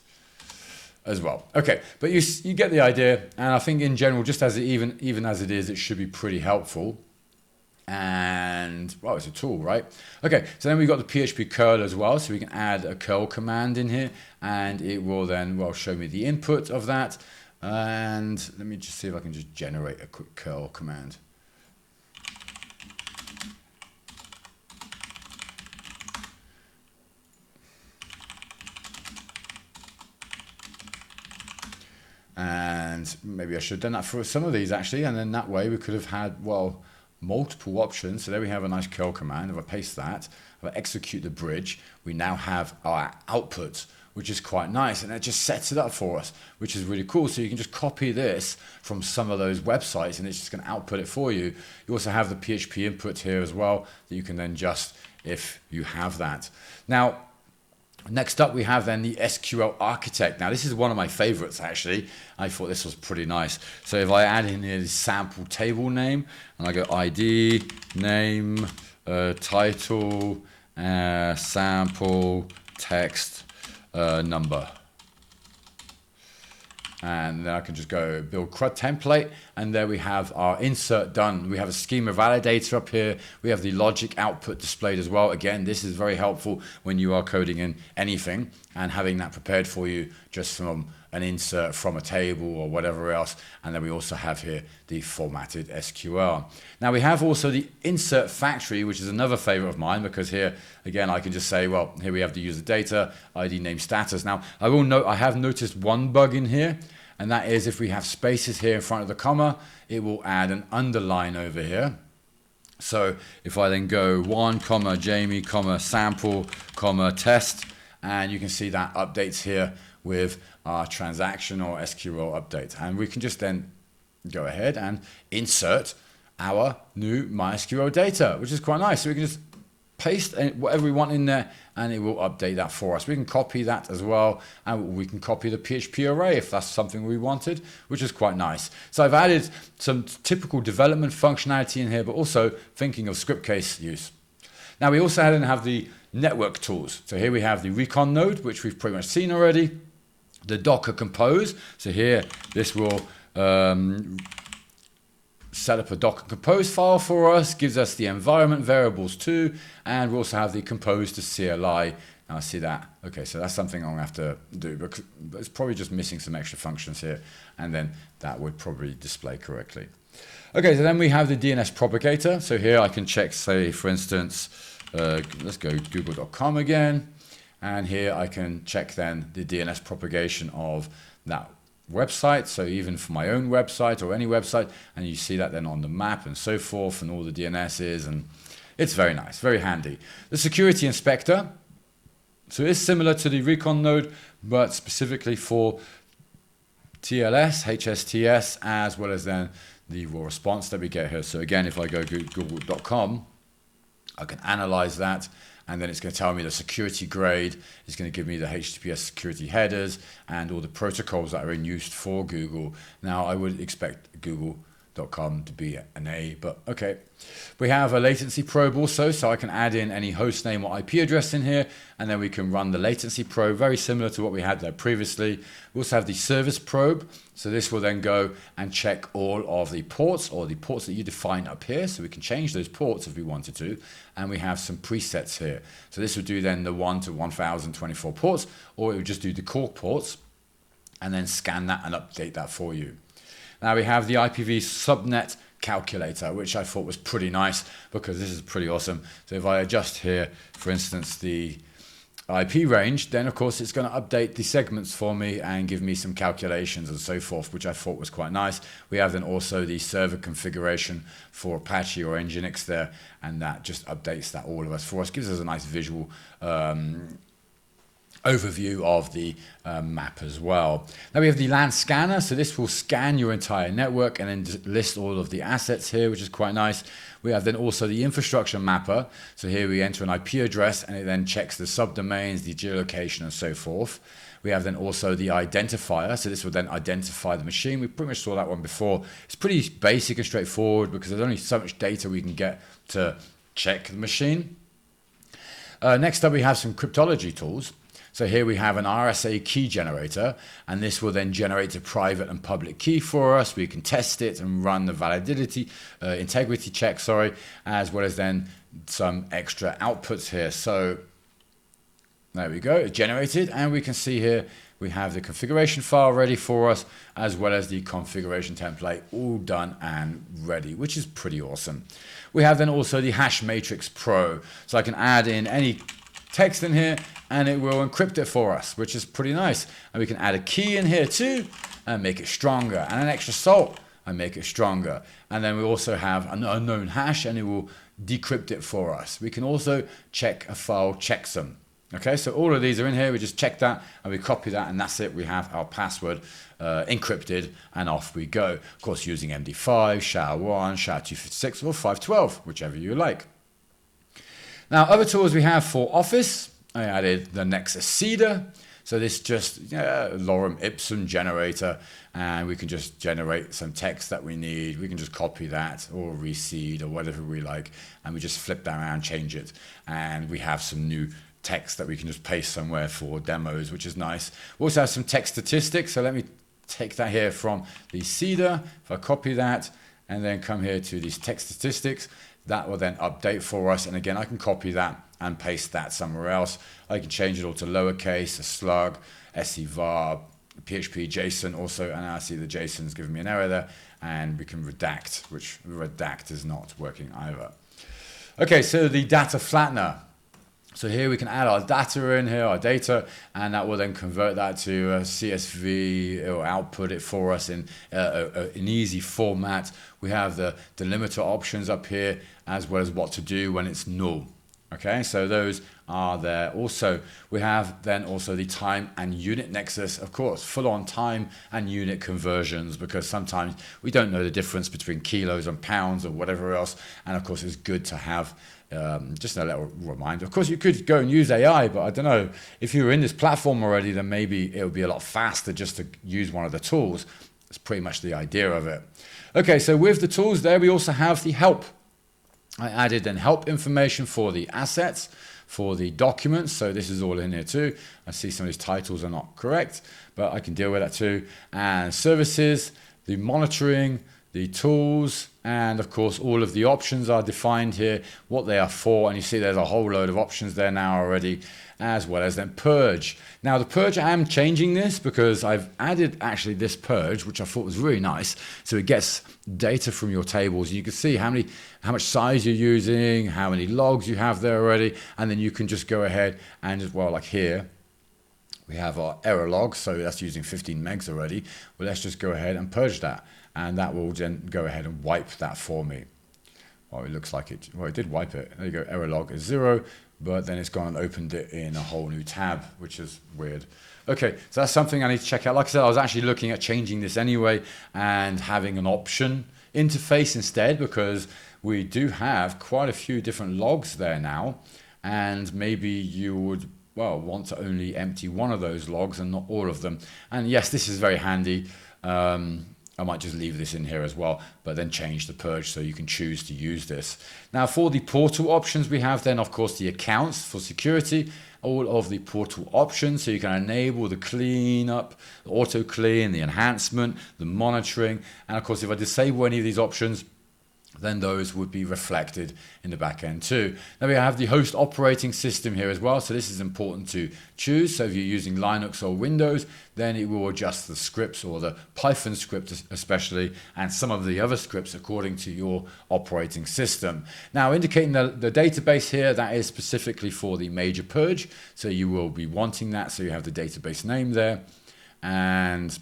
as well. Okay, but you get the idea, and I think in general, just as it even as it is, it should be pretty helpful. And, well, it's a tool, right? Okay, so then we've got the PHP curl as well. So we can add a curl command in here, and it will then, well, show me the input of that. And let me just see if I can just generate a quick curl command. And maybe I should have done that for some of these actually, and then that way we could have had, well, multiple options. So there we have a nice curl command. If I paste that, if I execute the bridge, we now have our output, which is quite nice, and it just sets it up for us, which is really cool. So you can just copy this from some of those websites and it's just going to output it for you. You also have the PHP input here as well that you can then just, if you have that. Now, next up, we have then the SQL Architect. Now, this is one of my favorites, actually. I thought this was pretty nice. So if I add in here the sample table name, and I go ID, name, title, sample, text, number. And then I can just go build CRUD template, and there we have our insert done. We have a schema validator up here. We have the logic output displayed as well. Again, this is very helpful when you are coding in anything and having that prepared for you just from an insert from a table or whatever else. And then we also have here the formatted SQL. Now we have also the insert factory, which is another favorite of mine, because here, again, I can just say, well, here we have the user data, ID, name, status. Now, I will note, I have noticed one bug in here, and that is if we have spaces here in front of the comma, it will add an underline over here. So if I then go 1, Jamie, sample, test, and you can see that updates here with our transaction or SQL update. And we can just then go ahead and insert our new MySQL data, which is quite nice. So we can just paste whatever we want in there and it will update that for us. We can copy that as well, and we can copy the PHP array if that's something we wanted, which is quite nice. So I've added some typical development functionality in here, but also thinking of script case use. Now we also have the network tools. So here we have the Recon node, which we've pretty much seen already. The Docker Compose. So here, this will set up a Docker Compose file for us, gives us the environment variables too, and we also have the Compose to CLI. Now I see that. Okay, so that's something I'm gonna have to do, because it's probably just missing some extra functions here, and then that would probably display correctly. Okay, so then we have the DNS propagator. So here I can check, say, for instance, let's go google.com again. And here I can check then the DNS propagation of that website. So even for my own website or any website, and you see that then on the map and so forth, and all the DNSs, and it's very nice, very handy. The security inspector. So it's similar to the Recon node, but specifically for TLS, HSTS, as well as then the raw response that we get here. So again, if I go google.com, I can analyze that, and then it's going to tell me the security grade. It's going to give me the HTTPS security headers and all the protocols that are in use for Google. Now, I would expect google.com to be an A, but okay. We have a latency probe also, so I can add in any host name or IP address in here, and then we can run the latency probe, very similar to what we had there previously. We also have the service probe, so this will then go and check all of the ports, or the ports that you define up here, so we can change those ports if we wanted to, and we have some presets here. So this would do then the 1 to 1024 ports, or it would just do the core ports, and then scan that and update that for you. Now we have the IPv subnet calculator, which I thought was pretty nice, because this is pretty awesome. So if I adjust here, for instance, the IP range, then of course it's going to update the segments for me and give me some calculations and so forth, which I thought was quite nice. We have then also the server configuration for Apache or Nginx there, and that just updates that all of us for us, gives us a nice visual overview of the map as well. Now we have the LAN scanner, so this will scan your entire network and then list all of the assets here, which is quite nice. We have then also the infrastructure mapper, so here we enter an IP address and it then checks the subdomains, the geolocation and so forth. We have then also the identifier, so this will then identify the machine. We pretty much saw that one before. It's pretty basic and straightforward, because there's only so much data we can get to check the machine. Next up, we have some cryptology tools. So here we have an RSA key generator, and this will then generate a private and public key for us. We can test it and run the validity, integrity check, as well as then some extra outputs here. So there we go, it's generated, and we can see here we have the configuration file ready for us, as well as the configuration template all done and ready, which is pretty awesome. We have then also the Hash Matrix Pro, so I can add in any text in here and it will encrypt it for us, which is pretty nice. And we can add a key in here too and make it stronger, and an extra salt and make it stronger. And then we also have an unknown hash, and it will decrypt it for us. We can also check a file checksum. Okay, so all of these are in here. We just check that and we copy that, and that's it. We have our password encrypted, and off we go. Of course, using MD5, SHA-1, SHA-256, or 512, whichever you like. Now, other tools we have for Office, I added the Nexus Seeder. So this just lorem ipsum generator, and we can just generate some text that we need. We can just copy that or reseed or whatever we like, and we just flip that around, change it, and we have some new text that we can just paste somewhere for demos, which is nice. We also have some text statistics. So let me take that here from the Seeder. If I copy that and then come here to these text statistics, that will then update for us. And again, I can copy that and paste that somewhere else. I can change it all to lowercase, a slug, SCVAR, PHP, JSON also. And I see the JSON's giving me an error there. And we can redact, which redact is not working either. Okay, so the data flattener. So here we can add our data in here, our data, and that will then convert that to a CSV. It will output it for us in an easy format. We have the delimiter options up here, as well as what to do when it's null. Okay, so those are there. Also, we have then also the time and unit nexus, of course, full on time and unit conversions, because sometimes we don't know the difference between kilos and pounds or whatever else. And of course, it's good to have just a little reminder. Of course, you could go and use AI, but I don't know, if you were in this platform already, then maybe it would be a lot faster just to use one of the tools. That's pretty much the idea of it. Okay, so with the tools there, we also have the help. I added then help information for the assets, for the documents. So this is all in here too. I see some of these titles are not correct, but I can deal with that too. And services, the monitoring, the tools, and of course all of the options are defined here, what they are for, and you see there's a whole load of options there now already, as well as then purge. Now the purge, I am changing this because I've added actually this purge, which I thought was really nice. So it gets data from your tables. You can see how much size you're using, how many logs you have there already, and then you can just go ahead and just, well, like here, we have our error log, so that's using 15 megs already. Well, let's just go ahead and purge that, and that will then go ahead and wipe that for me. Well, it looks like it, well, it did wipe it. There you go, error log is 0, but then it's gone and opened it in a whole new tab, which is weird. Okay, so that's something I need to check out. Like I said, I was actually looking at changing this anyway and having an option interface instead, because we do have quite a few different logs there now, and maybe you would, well, want to only empty one of those logs and not all of them. And yes, this is very handy. I might just leave this in here as well, but then change the purge so you can choose to use this. Now for the portal options, we have then of course the accounts for security, all of the portal options, so you can enable the cleanup, the auto clean, the enhancement, the monitoring, and of course if I disable any of these options, then those would be reflected in the back end too. Now we have the host operating system here as well, so this is important to choose. So if you're using Linux or Windows, then it will adjust the scripts, or the Python script especially, and some of the other scripts according to your operating system. Now indicating the database here, that is specifically for the major purge, so you will be wanting that, so you have the database name there, and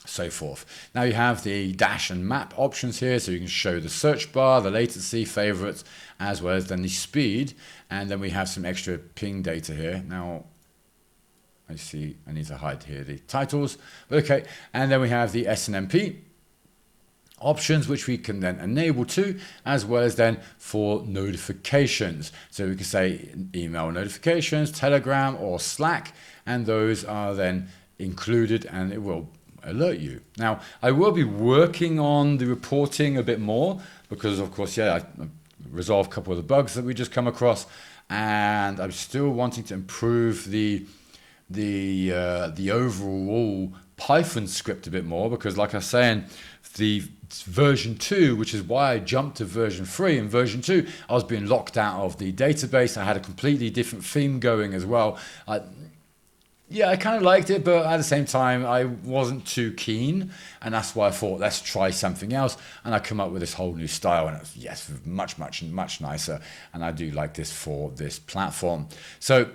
so forth. Now you have the dash and map options here, so you can show the search bar, the latency, favorites, as well as then the speed, and then we have some extra ping data here. Now I see I need to hide here the titles, but okay, and then we have the SNMP options, which we can then enable too, as well as then for notifications. So we can say email notifications, Telegram or Slack, and those are then included, and it will alert you. Now I will be working on the reporting a bit more, because of course, yeah, I resolved a couple of the bugs that we just come across, and I'm still wanting to improve the the overall Python script a bit more, because like I was saying, the version 2, which is why I jumped to version 3. In version 2, I was being locked out of the database. I had a completely different theme going as well. Yeah, I kind of liked it, but at the same time, I wasn't too keen. And that's why I thought, let's try something else. And I come up with this whole new style. And it's, yes, much nicer. And I do like this for this platform. So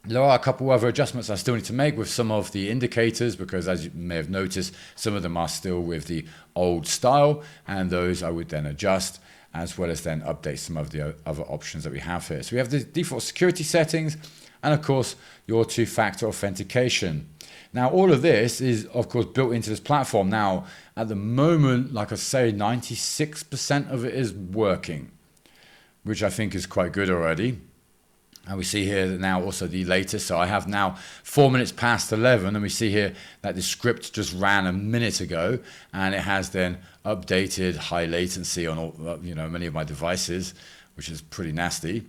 there are a couple other adjustments I still need to make with some of the indicators, because as you may have noticed, some of them are still with the old style. And those I would then adjust, as well as then update some of the other options that we have here. So we have the default security settings, and of course, your two-factor authentication. Now, all of this is, of course, built into this platform. Now, at the moment, like I say, 96% of it is working, which I think is quite good already. And we see here that now also the latest. So I have now 4 minutes past 11, and we see here that the script just ran a minute ago, and it has then updated high latency on all, many of my devices, which is pretty nasty.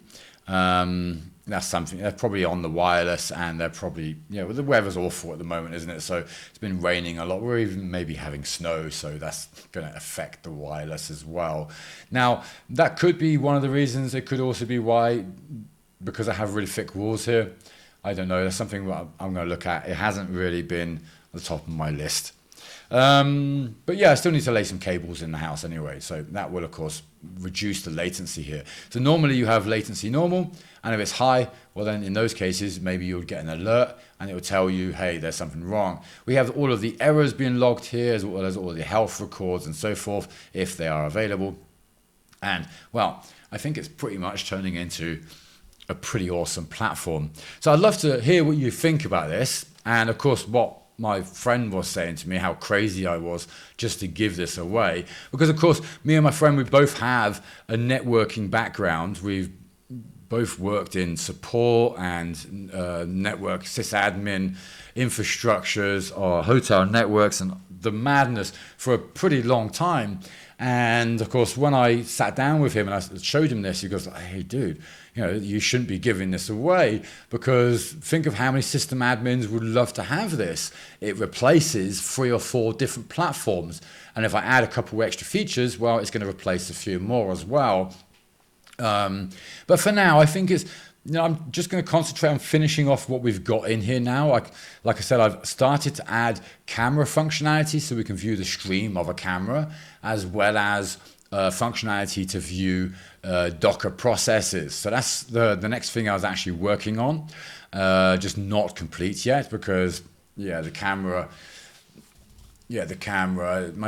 That's something they're probably on the wireless, and they're probably, the weather's awful at the moment, isn't it? So it's been raining a lot. We're even maybe having snow, so that's going to affect the wireless as well. Now, that could be one of the reasons. It could also be why, because I have really thick walls here. I don't know. That's something that I'm going to look at. It hasn't really been at the top of my list. But yeah, I still need to lay some cables in the house anyway. So that will, of course, reduce the latency here. So normally you have latency normal, and if it's high, well then in those cases, maybe you'll get an alert and it will tell you, hey, there's something wrong. We have all of the errors being logged here, as well as all the health records and so forth, if they are available. And well, I think it's pretty much turning into a pretty awesome platform. So I'd love to hear what you think about this. And of course, what my friend was saying to me, how crazy I was just to give this away. Because of course, me and my friend, we both have a networking background. We've both worked in support and network sysadmin infrastructures or hotel networks and the madness for a pretty long time. And of course, when I sat down with him and I showed him this, he goes, hey, dude, you shouldn't be giving this away, because think of how many system admins would love to have this. It replaces 3 or 4 different platforms. And if I add a couple extra features, well, it's going to replace a few more as well. But for now, I think it's, I'm just going to concentrate on finishing off what we've got in here now. Like I said, I've started to add camera functionality so we can view the stream of a camera, as well as functionality to view Docker processes. So that's the next thing I was actually working on, just not complete yet, because my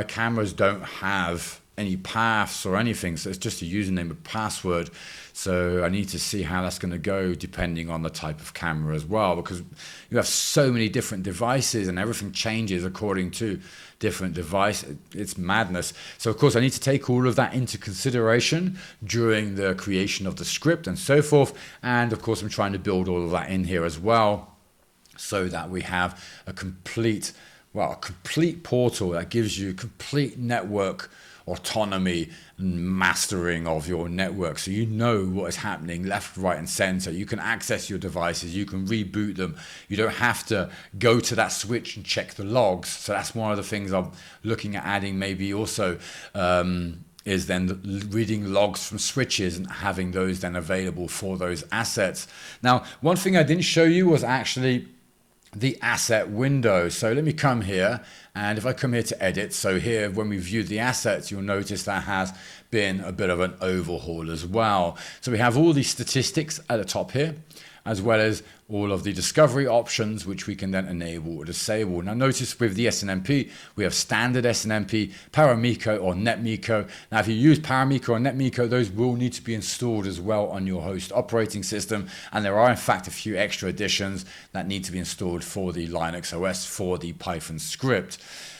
cameras don't have any paths or anything, so it's just a username and password. So I need to see how that's going to go depending on the type of camera as well, because you have so many different devices and everything changes according to different device. It's madness. So of course I need to take all of that into consideration during the creation of the script and so forth. And of course I'm trying to build all of that in here as well, so that we have a complete portal that gives you complete network autonomy and mastering of your network, so you know what is happening left, right and center. You can access your devices, you can reboot them, you don't have to go to that switch and check the logs. So that's one of the things I'm looking at adding, maybe also is then reading logs from switches and having those then available for those assets. Now, one thing I didn't show you was actually the asset window. So let me come here, and if I come here to edit, so here when we view the assets, you'll notice that has been a bit of an overhaul as well. So we have all these statistics at the top here, as well as all of the discovery options, which we can then enable or disable. Now notice with the SNMP, we have standard SNMP, Paramiko or NetMiko. Now if you use Paramiko or NetMiko, those will need to be installed as well on your host operating system. And there are in fact a few extra additions that need to be installed for the Linux OS for the Python script.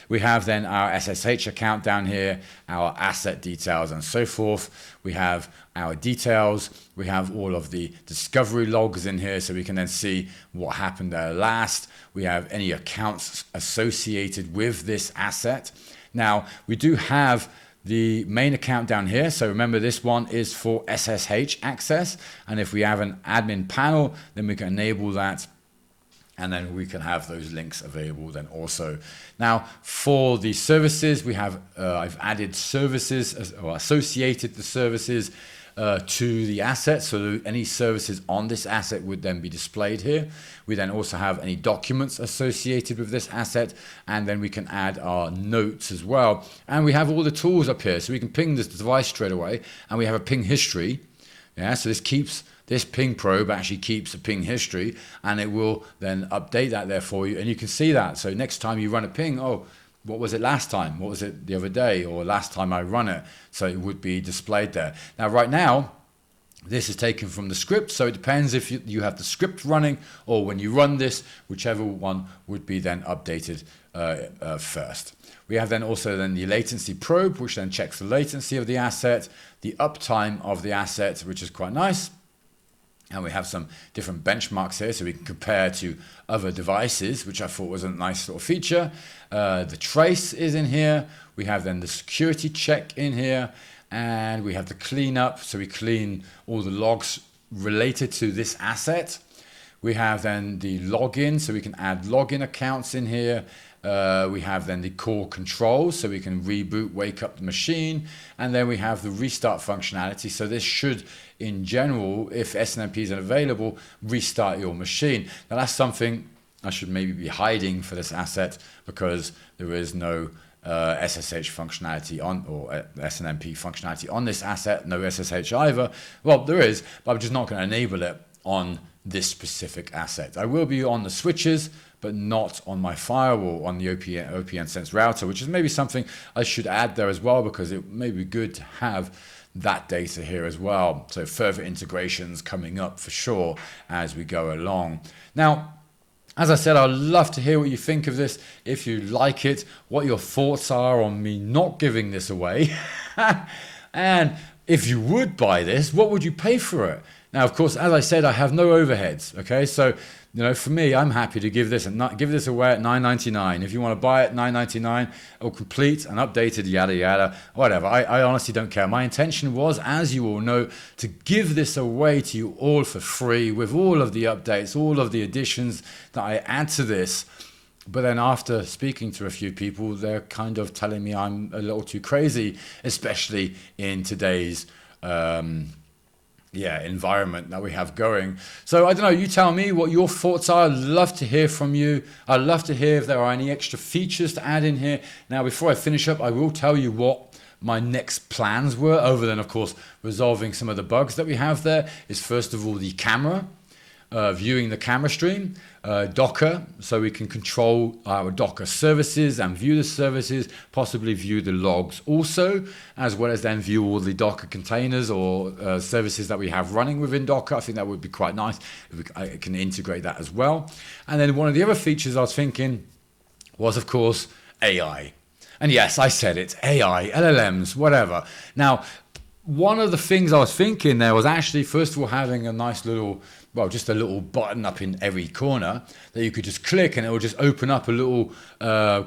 We have then our SSH account down here, our asset details and so forth. We have our details. We have all of the discovery logs in here, so we can then see what happened there last. We have any accounts associated with this asset. Now, we do have the main account down here. So remember, this one is for SSH access. And if we have an admin panel, then we can enable that And then we can have those links available then also. Now for the services, we have, I've added services or associated the services to the asset. So any services on this asset would then be displayed here. We then also have any documents associated with this asset. And then we can add our notes as well. And we have all the tools up here. So we can ping this device straight away. And we have a ping history. Yeah, so this ping probe actually keeps a ping history, and it will then update that there for you, and you can see that. So next time you run a ping, oh, what was it last time? What was it the other day? Or last time I run it? So it would be displayed there. Now, right now, this is taken from the script, so it depends if you have the script running or when you run this, whichever one would be then updated first. We have then also then the latency probe, which then checks the latency of the asset, the uptime of the asset, which is quite nice. And we have some different benchmarks here, so we can compare to other devices, which I thought was a nice little feature. The trace is in here. We have then the security check in here, and we have the cleanup. So we clean all the logs related to this asset. We have then the login, so we can add login accounts in here. We have then the core controls, so we can reboot, wake up the machine, and then we have the restart functionality. So this should, in general, if SNMP isn't available, restart your machine. Now that's something I should maybe be hiding for this asset because there is no SSH functionality on, or SNMP functionality on this asset, no SSH either. Well, there is, but I'm just not going to enable it on this specific asset. I will be on the switches, but not on my firewall, on the OPN Sense router, which is maybe something I should add there as well, because it may be good to have that data here as well. So further integrations coming up for sure as we go along. Now, as I said, I'd love to hear what you think of this. If you like it, what your thoughts are on me not giving this away. And if you would buy this, what would you pay for it? Now, of course, as I said, I have no overheads. Okay, so for me, I'm happy to give this away at $9.99. If you want to buy it, $9.99, or complete and updated, yada yada, whatever. I honestly don't care. My intention was, as you all know, to give this away to you all for free with all of the updates, all of the additions that I add to this. But then after speaking to a few people, they're kind of telling me I'm a little too crazy, especially in today's environment that we have going. So I don't know, you tell me what your thoughts are. I'd love to hear from you. I'd love to hear if there are any extra features to add in here. Now, before I finish up, I will tell you what my next plans were, other than, of course, resolving some of the bugs that we have there, is first of all the camera. Viewing the camera stream, Docker, so we can control our Docker services and view the services, possibly view the logs also, as well as then view all the Docker containers or services that we have running within Docker. I think that would be quite nice if I can integrate that as well. And then one of the other features I was thinking was, of course, AI. And yes, I said it, AI, LLMs, whatever. Now, one of the things I was thinking there was actually, first of all, having a nice little, just a little button up in every corner that you could just click and it will just open up a little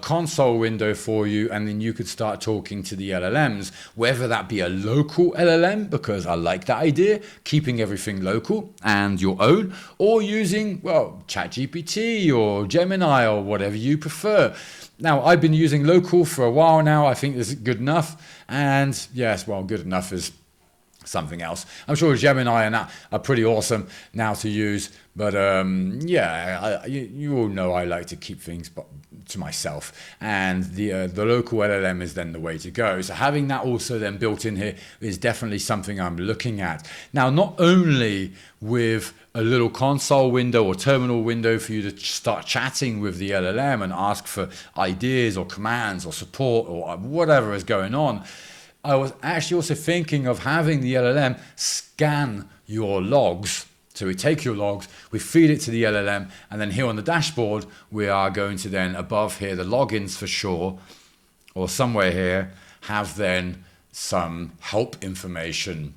console window for you, and then you could start talking to the LLMs, whether that be a local LLM, because I like that idea, keeping everything local and your own, or using, ChatGPT or Gemini or whatever you prefer. Now, I've been using local for a while now. I think this is good enough. And yes, good enough is something else. I'm sure Gemini and that are pretty awesome now to use. But you all know I like to keep things to myself. And the local LLM is then the way to go. So having that also then built in here is definitely something I'm looking at. Now, not only with a little console window or terminal window for you to start chatting with the LLM and ask for ideas or commands or support or whatever is going on, I was actually also thinking of having the LLM scan your logs. So we take your logs, we feed it to the LLM, and then here on the dashboard, we are going to then, above here, the logins for sure, or somewhere here, have then some help information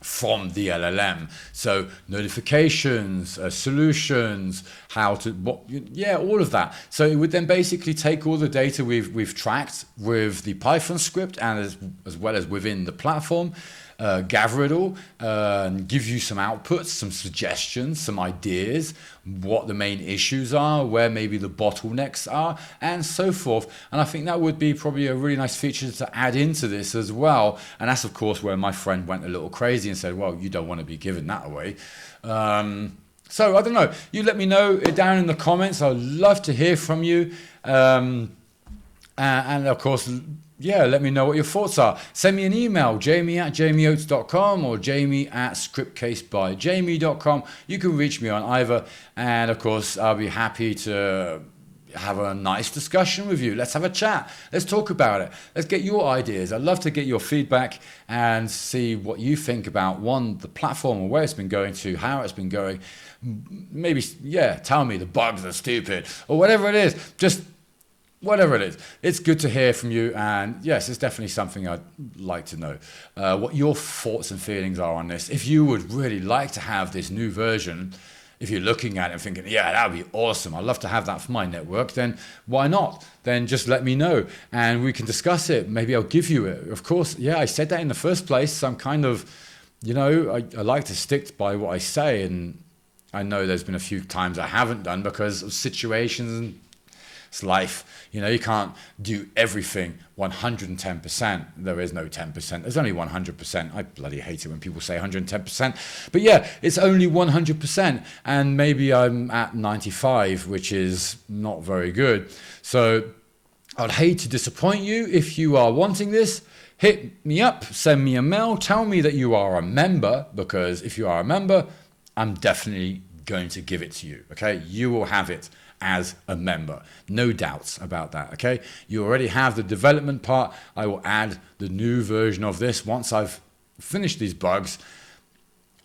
from the LLM. So notifications, solutions, all of that. So it would then basically take all the data we've tracked with the Python script and as well as within the platform, gather it all, and give you some outputs, some suggestions, some ideas, what the main issues are, where maybe the bottlenecks are, and so forth. And I think that would be probably a really nice feature to add into this as well. And that's of course where my friend went a little crazy and said, well, you don't want to be giving that away. So I don't know, you let me know down in the comments. I'd love to hear from you. And of course, yeah, let me know what your thoughts are. Send me an email, jamie@jamieoates.com or jamie@scriptcasebyjamie.com. You can reach me on either. And of course, I'll be happy to have a nice discussion with you. Let's have a chat. Let's talk about it. Let's get your ideas. I'd love to get your feedback and see what you think about, one, the platform or where it's been going to, how it's been going. Maybe, yeah, tell me the bugs are stupid or whatever it is. Just whatever it is. It's good to hear from you. And yes, it's definitely something I'd like to know. What your thoughts and feelings are on this. If you would really like to have this new version, if you're looking at it and thinking, yeah, that would be awesome, I'd love to have that for my network, then why not? Then just let me know and we can discuss it. Maybe I'll give you it. Of course, yeah, I said that in the first place. I'm kind of, you know, I like to stick by what I say. And I know there's been a few times I haven't done because of situations and it's life. You know, you can't do everything 110%. There is no 10%. There's only 100%. I bloody hate it when people say 110%. But yeah, it's only 100%. And maybe I'm at 95, which is not very good. So I'd hate to disappoint you. If you are wanting this, hit me up, send me a mail, tell me that you are a member, because if you are a member, I'm definitely going to give it to you. Okay, you will have it as a member, no doubts about that. Okay, you already have the development part. I will add the new version of this once I've finished these bugs.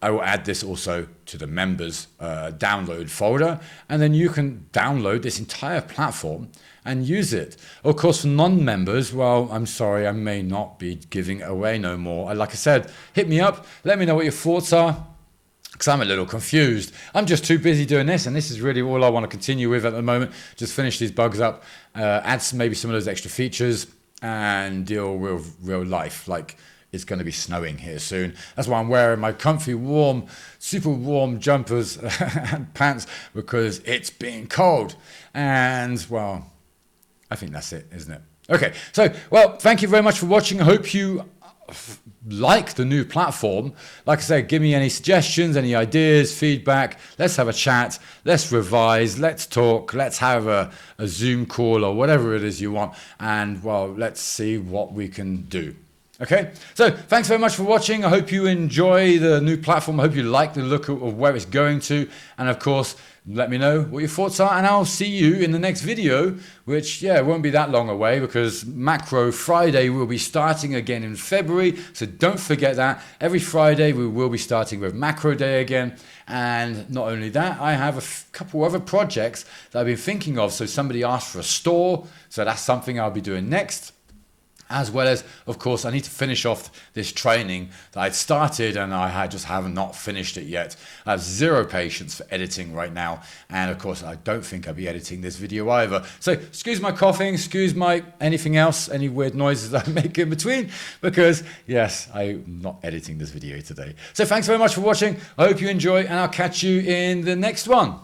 I will add this also to the members download folder, and then you can download this entire platform and use it. Of course, for non-members, well, I'm sorry, I may not be giving away no more. Like I said, hit me up, let me know what your thoughts are, because I'm a little confused. I'm just too busy doing this, and this is really all I want to continue with at the moment. Just finish these bugs up, add maybe some of those extra features, and deal with real life. Like, it's going to be snowing here soon. That's why I'm wearing my comfy, warm, super warm jumpers and pants, because it's been cold. And, well, I think that's it, isn't it? Okay, so, well, thank you very much for watching. I hope you like the new platform. Like I said, give me any suggestions, any ideas, feedback. Let's have a chat. Let's revise. Let's talk. Let's have a Zoom call or whatever it is you want. And, well, let's see what we can do. Okay, so thanks very much for watching. I hope you enjoy the new platform. I hope you like the look of where it's going to. And of course, let me know what your thoughts are, and I'll see you in the next video, which, yeah, won't be that long away, because Macro Friday will be starting again in February. So don't forget that. Every Friday we will be starting with Macro Day again. And not only that, I have a couple other projects that I've been thinking of. So somebody asked for a store, so that's something I'll be doing next. As well as, of course, I need to finish off this training that I'd started and I just have not finished it yet. I have zero patience for editing right now. And of course, I don't think I'll be editing this video either. So excuse my coughing, excuse my anything else, any weird noises I make in between, because yes, I'm not editing this video today. So thanks very much for watching. I hope you enjoy, and I'll catch you in the next one.